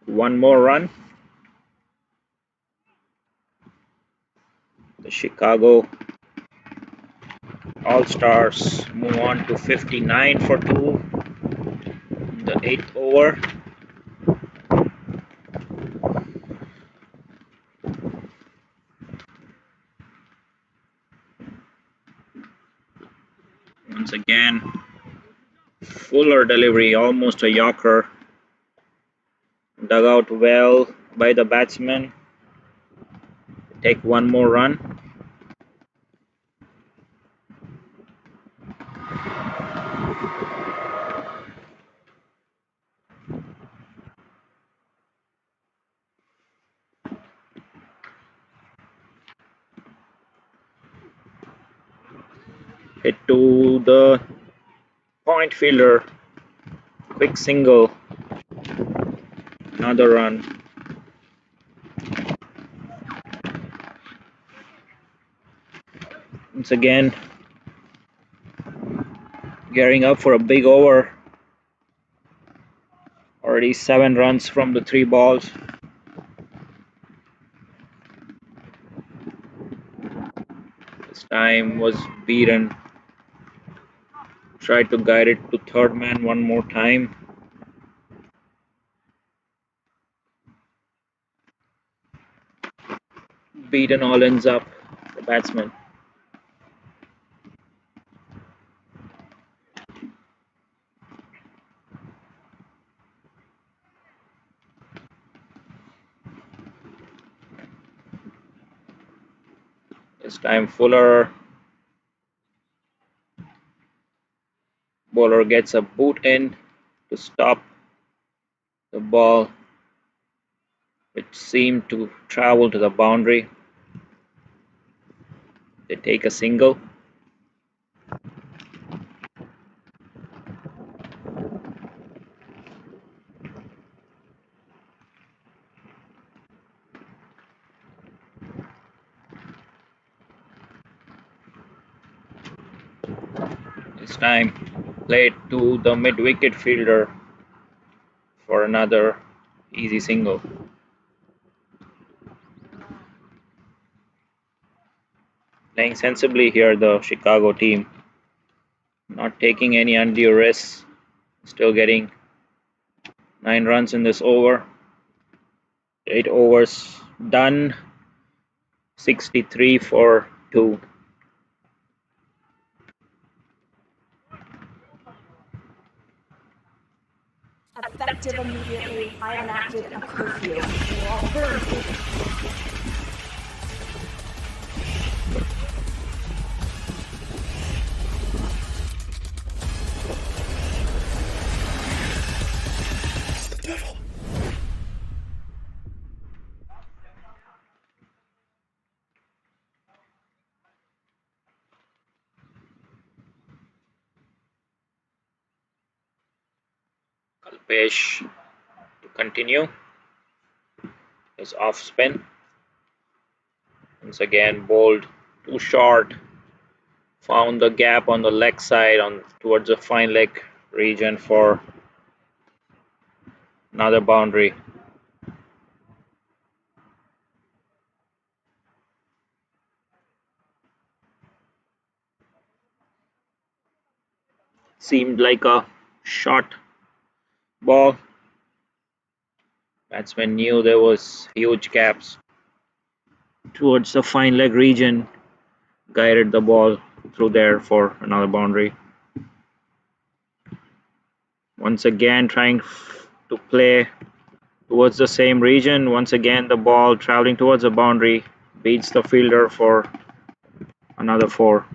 1 more run. The Chicago All-Stars move on to 59 for 2 in the 8th over. Once again, fuller delivery, almost a Yorker. Dug out well by the batsman. Take one more run. Hit to the point fielder. Quick single. Another run. Once again, gearing up for a big over. Already 7 runs from the 3 balls. This time was beaten. Tried to guide it to third man one more time. Beaten all ends up the batsman. This time Fuller. Bowler gets a boot in to stop the ball, which seemed to travel to the boundary. They take a single. This time played to the mid-wicket fielder for another easy single. Playing sensibly here, the Chicago team. Not taking any undue risks. Still getting 9 runs in this over. 8 overs done. 63 for 2. Effective immediately, I enacted a curfew. We're all burned to It's the devil. Kalpesh to continue his off spin. Once again bowled too short. Found the gap on the leg side on towards the fine leg region for another boundary. Seemed like a short ball. Batsman knew there was huge gaps towards the fine leg region. Guided the ball through there for another boundary. Once again trying to play towards the same region. Once again the ball traveling towards the boundary beats the fielder for another 4.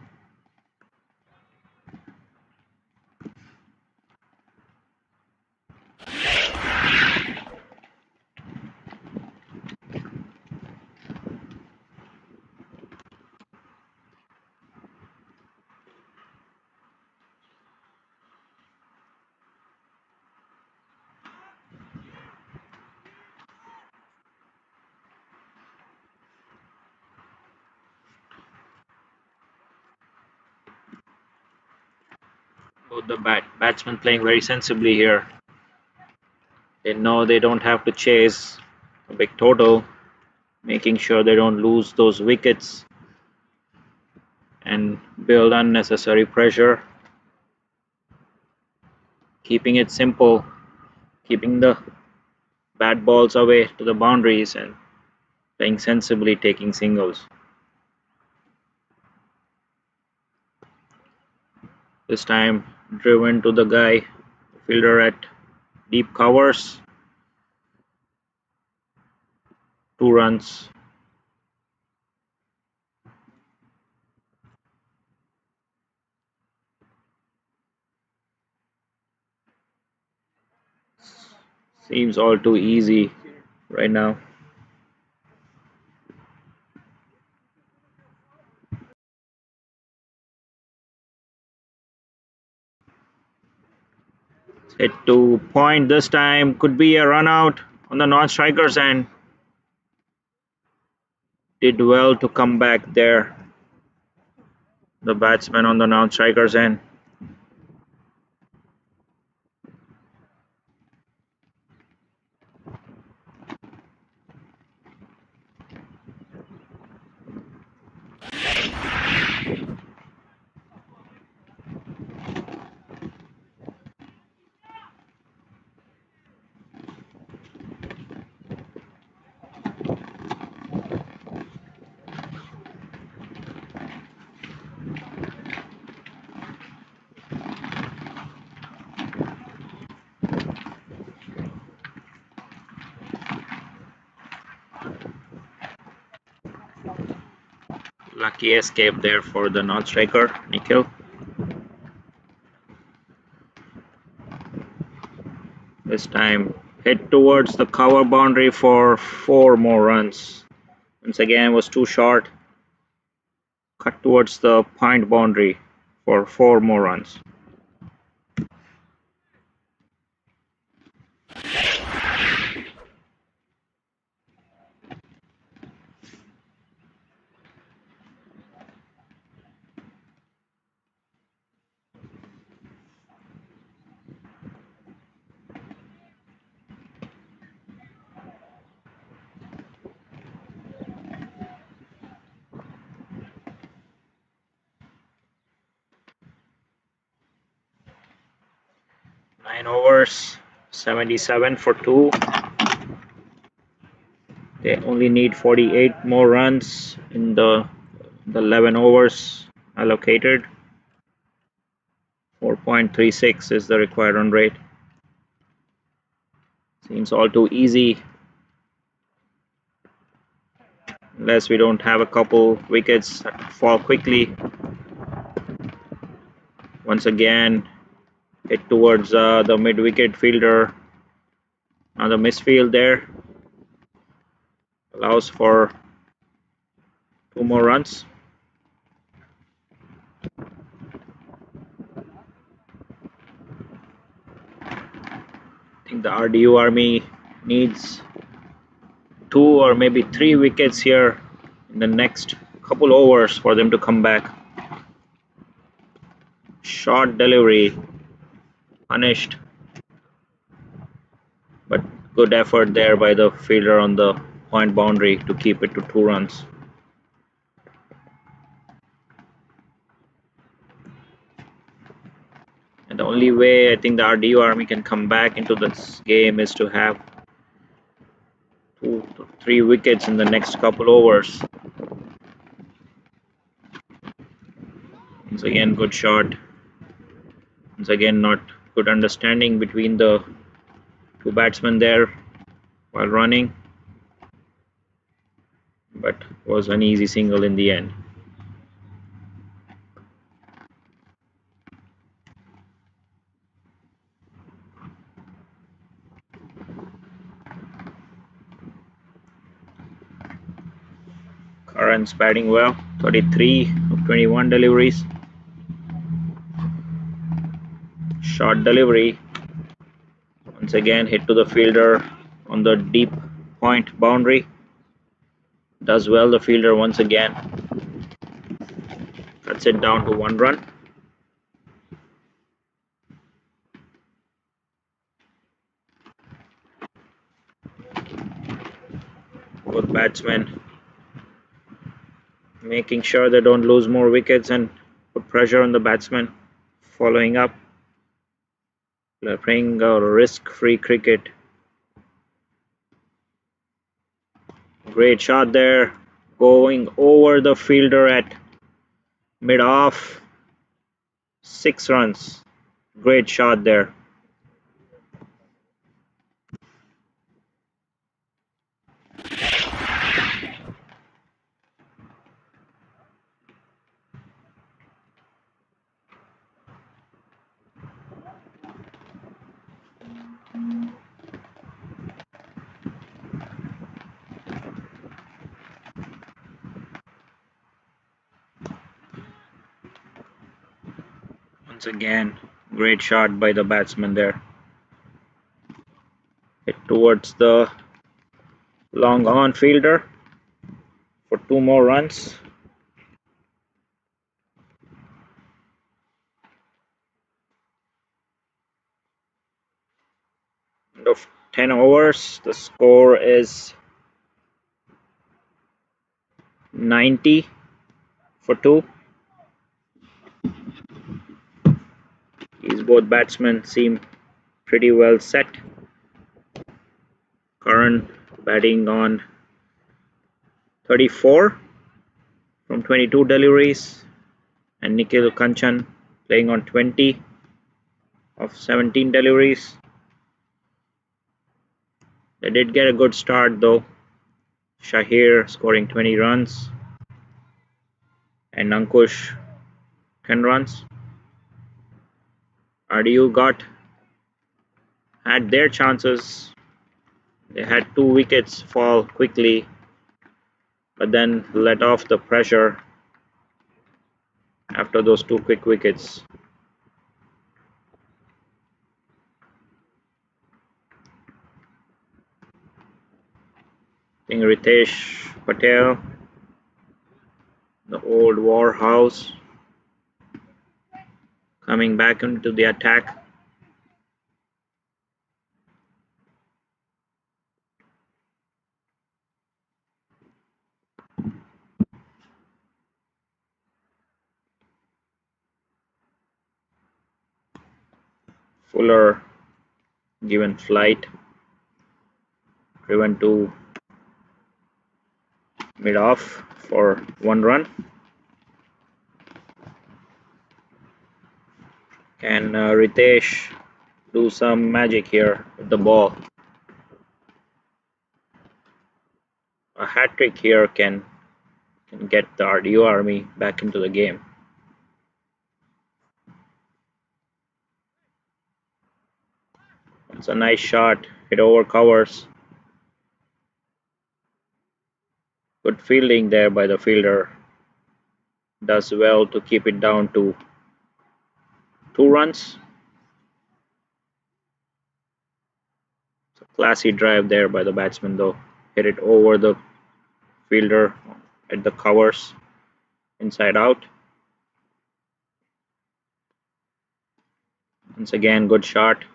Both the batsmen playing very sensibly here. They know they don't have to chase a big total, making sure they don't lose those wickets and build unnecessary pressure. Keeping it simple, keeping the bad balls away to the boundaries and playing sensibly, taking singles. This time driven to the guy, fielder at deep covers. 2 runs. Seems all too easy right now. Hit to point this time. Could be a run out on the non-strikers end. Did well to come back there. The batsman on the non-strikers end. Lucky escape there for the non-striker, Nikhil. This time hit towards the cover boundary for 4 more runs. Once again was too short. Cut towards the point boundary for 4 more runs. Nine overs, 77 for 2. They only need 48 more runs in the 11 overs allocated. 4.36 is the required run rate. Seems all too easy. Unless we don't have a couple wickets that fall quickly. Once again, hit towards the mid-wicket fielder. Another misfield there. Allows for 2 more runs. I think the RDU Army needs 2 or maybe 3 wickets here in the next couple overs for them to come back. Short delivery, punished, but good effort there by the fielder on the point boundary to keep it to 2 runs. And the only way I think the RDU Army can come back into this game is to have 2 to 3 wickets in the next couple overs. Once again, good shot. Once again, not good understanding between the 2 batsmen there while running, but was an easy single in the end. Curran's batting well, 33 of 21 deliveries. Short delivery. Once again, hit to the fielder on the deep point boundary. Does well the fielder once again. Cuts it down to 1 run. Both batsmen making sure they don't lose more wickets and put pressure on the batsman. Following up, playing a risk-free cricket. Great shot there, going over the fielder at mid-off. 6 runs. Great shot there. Once again, great shot by the batsman there. Hit towards the long on fielder for 2 more runs. End of 10 overs, the score is 90 for 2. These both batsmen seem pretty well set. Karan batting on 34 from 22 deliveries, and Nikhil Kanchan playing on 20 of 17 deliveries. They did get a good start though. Shahir scoring 20 runs and Ankush 10 runs. RDU had their chances. They had 2 wickets fall quickly, but then let off the pressure after those 2 quick wickets. I think Ritesh Patel, the old war house, coming back into the attack. Fuller given flight, driven to mid-off for 1 run. Can Ritesh do some magic here with the ball? A hat trick here can get the RDU army back into the game. It's a nice shot, hit over covers. Good fielding there by the fielder. Does well to keep it down to 2 runs. It's a classy drive there by the batsman though. Hit it over the fielder at the covers, inside out. Once again, good shot.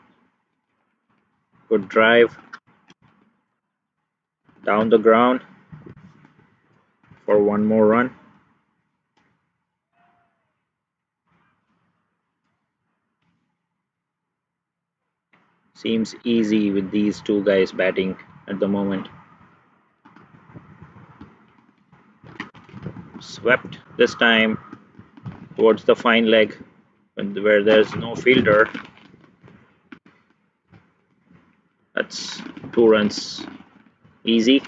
Good drive. Down the ground for 1 more run. Seems easy with these 2 guys batting at the moment. Swept this time towards the fine leg where there's no fielder. That's 2 runs easy.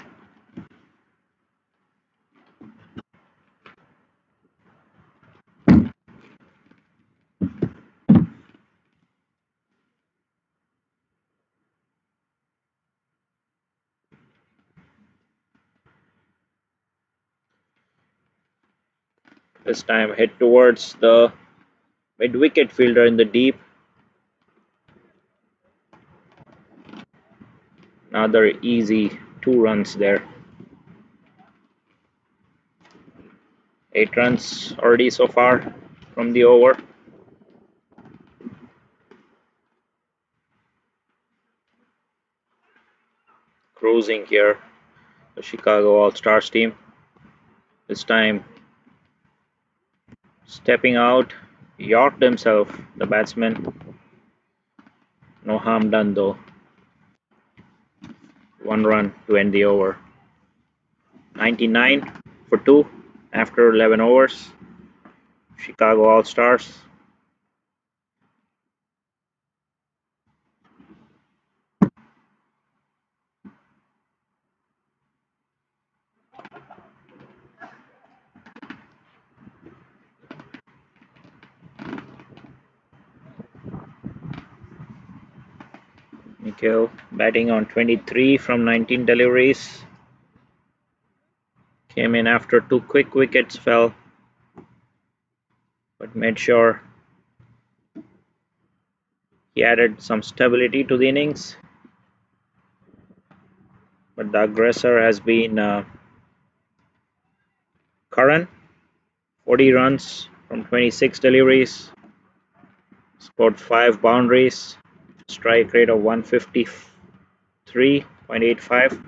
This time hit towards the mid-wicket fielder in the deep. Another easy 2 runs there. 8 runs already so far from the over. Cruising here, the Chicago All-Stars team. This time stepping out, yorked himself, the batsman. No harm done though. 1 run to end the over. 99 for 2 after 11 overs. Chicago All-Stars. Nikhil batting on 23 from 19 deliveries. Came in after 2 quick wickets fell, but made sure He added some stability to the innings, but the aggressor has been Karan. 40 runs from 26 deliveries, scored 5 boundaries, strike rate of 153.85.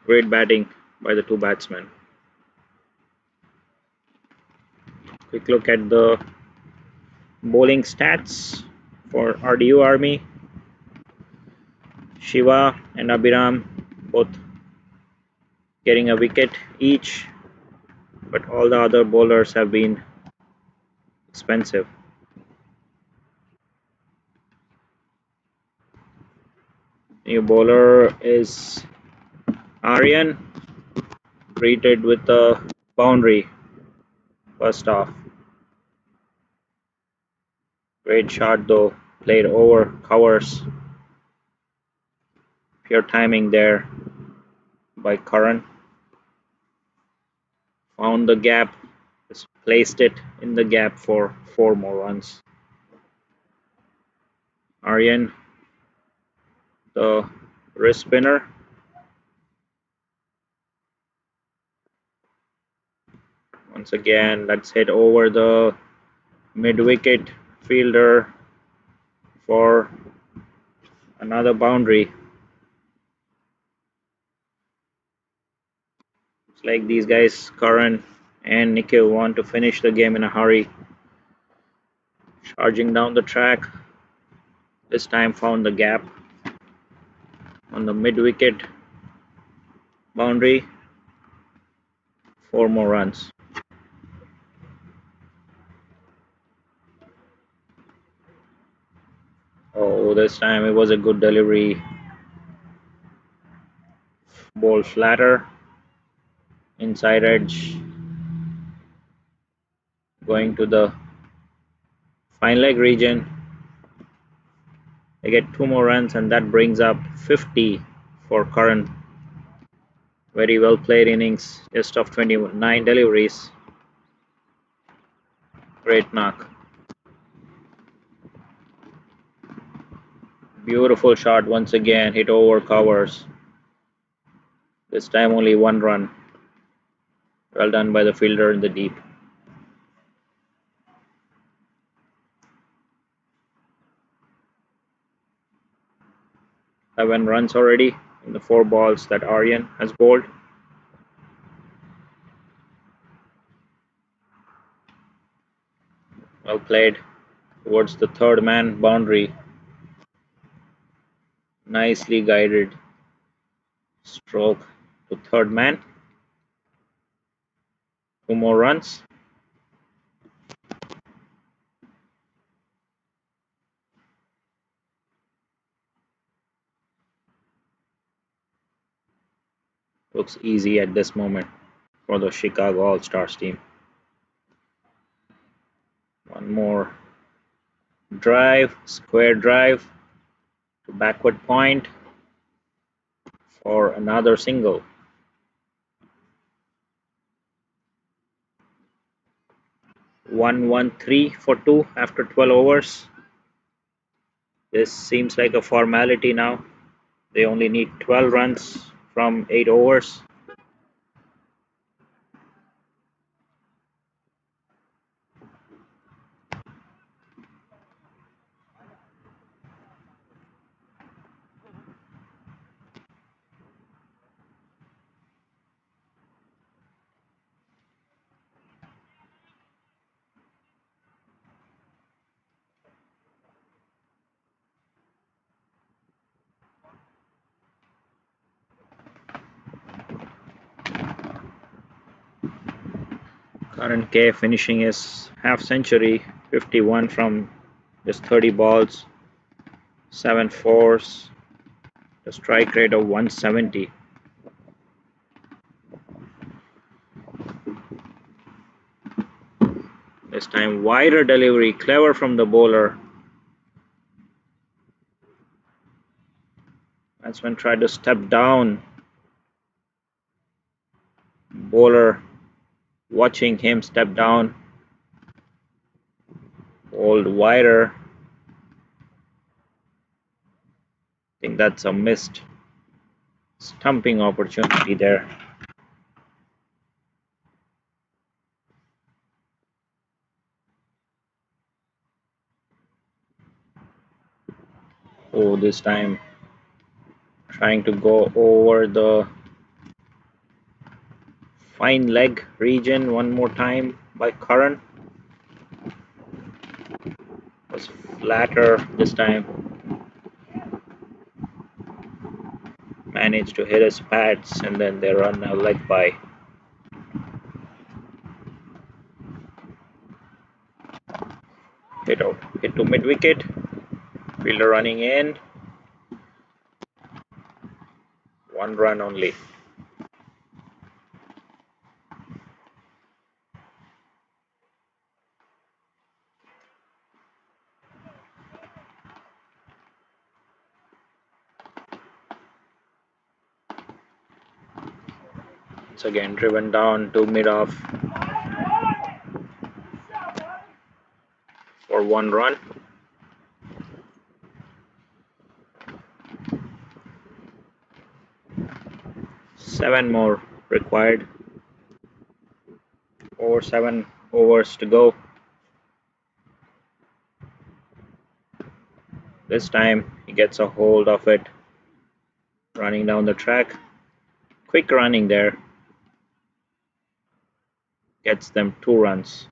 Great batting by the two batsmen. Quick look at the bowling stats for RDU Army. Shiva and Abhiram both getting a wicket each, but all the other bowlers have been expensive. New bowler is Aryan, greeted with a boundary first off. Great shot though, played over covers. Pure timing there by Karan. Found the gap, just placed it in the gap for 4 more runs. Aryan, the wrist spinner. Once again, let's hit over the mid-wicket fielder for another boundary. It's like these guys, Karan and Nikhil, want to finish the game in a hurry. Charging down the track. This time found the gap on the mid-wicket boundary. 4 more runs. Oh, this time it was a good delivery. Ball flatter. Inside edge. Going to the fine leg region. They get 2 more runs and that brings up 50 for Karan. Very well played innings, just of 29 deliveries. Great knock. Beautiful shot once again, hit over covers. This time only 1 run. Well done by the fielder in the deep. Seven runs already in the 4 balls that Aryan has bowled. Well played towards the third man boundary. Nicely guided stroke to third man. 2 more runs. Looks easy at this moment for the Chicago All-Stars team. One more drive, square drive to backward point for another single. One 3 for 2 after 12 overs. This seems like a formality now. They only need 12 runs from 8 overs. Karan K finishing his half century, 51 from just 30 balls, 7 fours, a strike rate of 170. This time wider delivery, clever from the bowler. Batsman tried to step down, bowler watching him step down, hold wider. I think that's a missed stumping opportunity there. Oh, this time trying to go over the fine leg region one more time by Karan. Was flatter this time. Managed to hit his pads and then they run a leg by. Hit to mid wicket. Fielder running in. 1 run only. Once again driven down to mid off for 1 run. Seven more required. Over 7 overs to go. This time he gets a hold of it. Running down the track. Quick running there. Gets them 2 runs.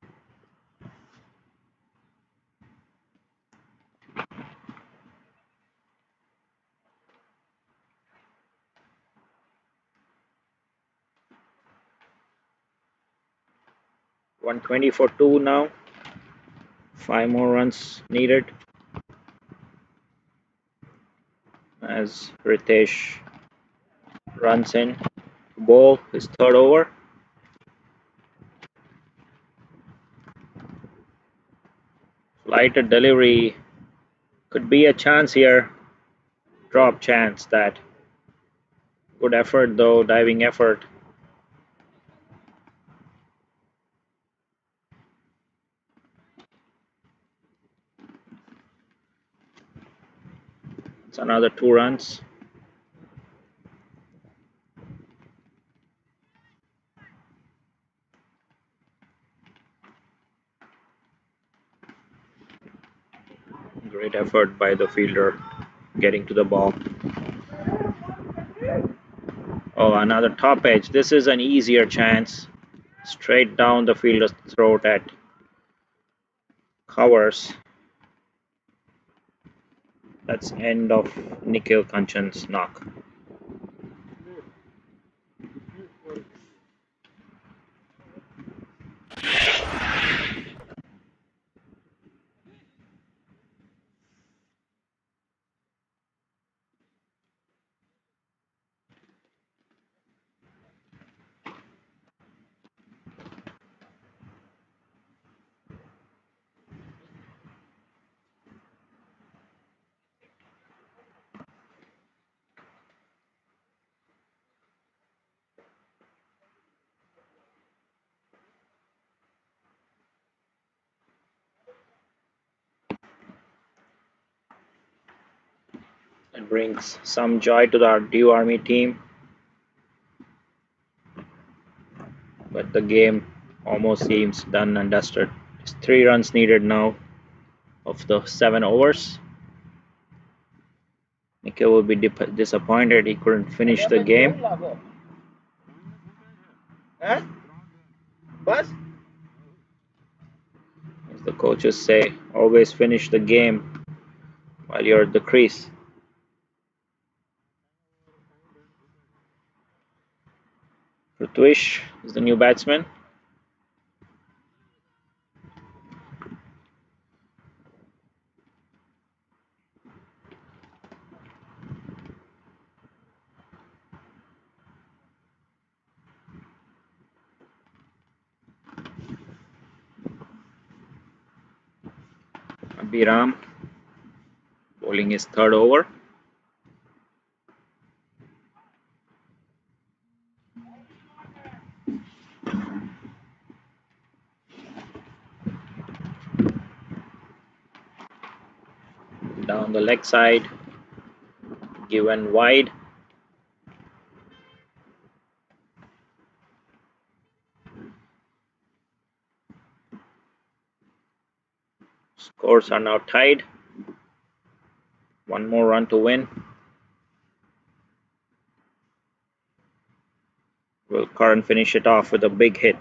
.120 for 2 now. 5 more runs needed. As Ritesh runs in to bowl his 3rd over. Lighter delivery could be a chance here. Drop chance that. Good effort though, diving effort. It's another 2 runs. Great effort by the fielder getting to the ball. Oh, another top edge. This is an easier chance. Straight down the fielder's throat at Covers. That's end of Nikhil Kanchan's knock. It brings some joy to the RDU Army team. But the game almost seems done and dusted. It's 3 runs needed now of the 7 overs. Nikhil will be disappointed he couldn't finish the game. As the coaches say, always finish the game while you're at the crease. Rutwish is the new batsman. Abhiram bowling his 3rd over. down the leg side, given wide. Scores are now tied. One more run to win. Will Karan finish it off with a big hit?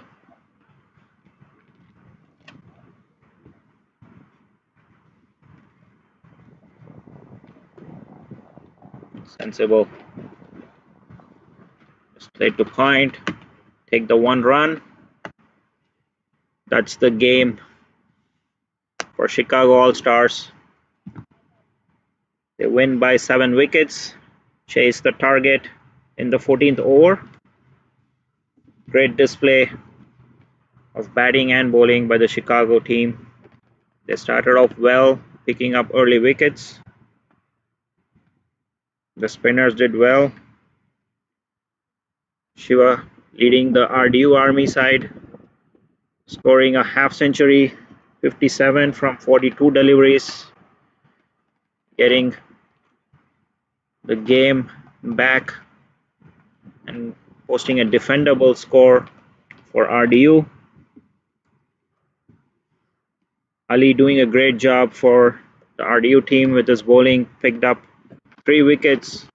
Sensible. Just play to point. Take the 1 run. That's the game for Chicago All-Stars. They win by 7 wickets. Chase the target in the 14th over. Great display of batting and bowling by the Chicago team. They started off well, picking up early wickets. The spinners did well. Shiva leading the RDU Army side, scoring a half century, 57 from 42 deliveries, getting the game back and posting a defendable score for RDU. Ali doing a great job for the RDU team with his bowling, picked up 3 wickets,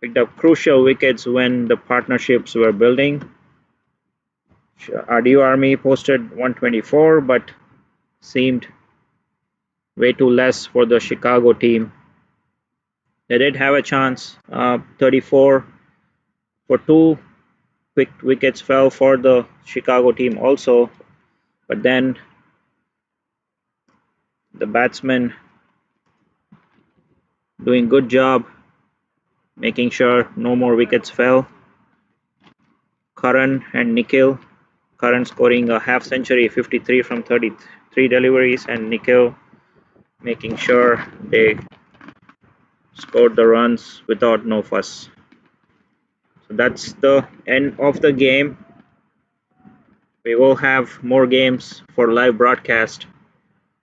picked up crucial wickets when the partnerships were building. RDU Army posted 124, but seemed way too less for the Chicago team. They did have a chance. 34 for 2 quick wickets fell for the Chicago team also, but then the batsmen doing good job making sure no more wickets fell. Karan and Nikhil. Karan scoring a half century, 53 from 33 deliveries, and Nikhil making sure they scored the runs without no fuss. So that's the end of the game. We will have more games for live broadcast.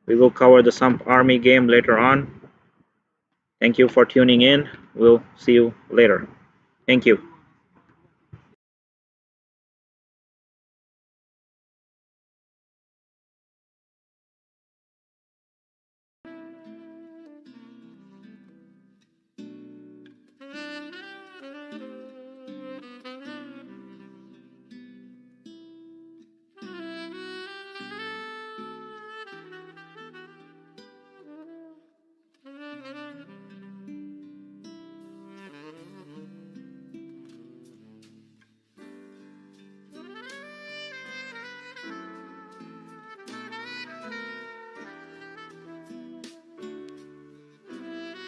We will cover the Samp Army game later on. Thank you for tuning in. We'll see you later. Thank you.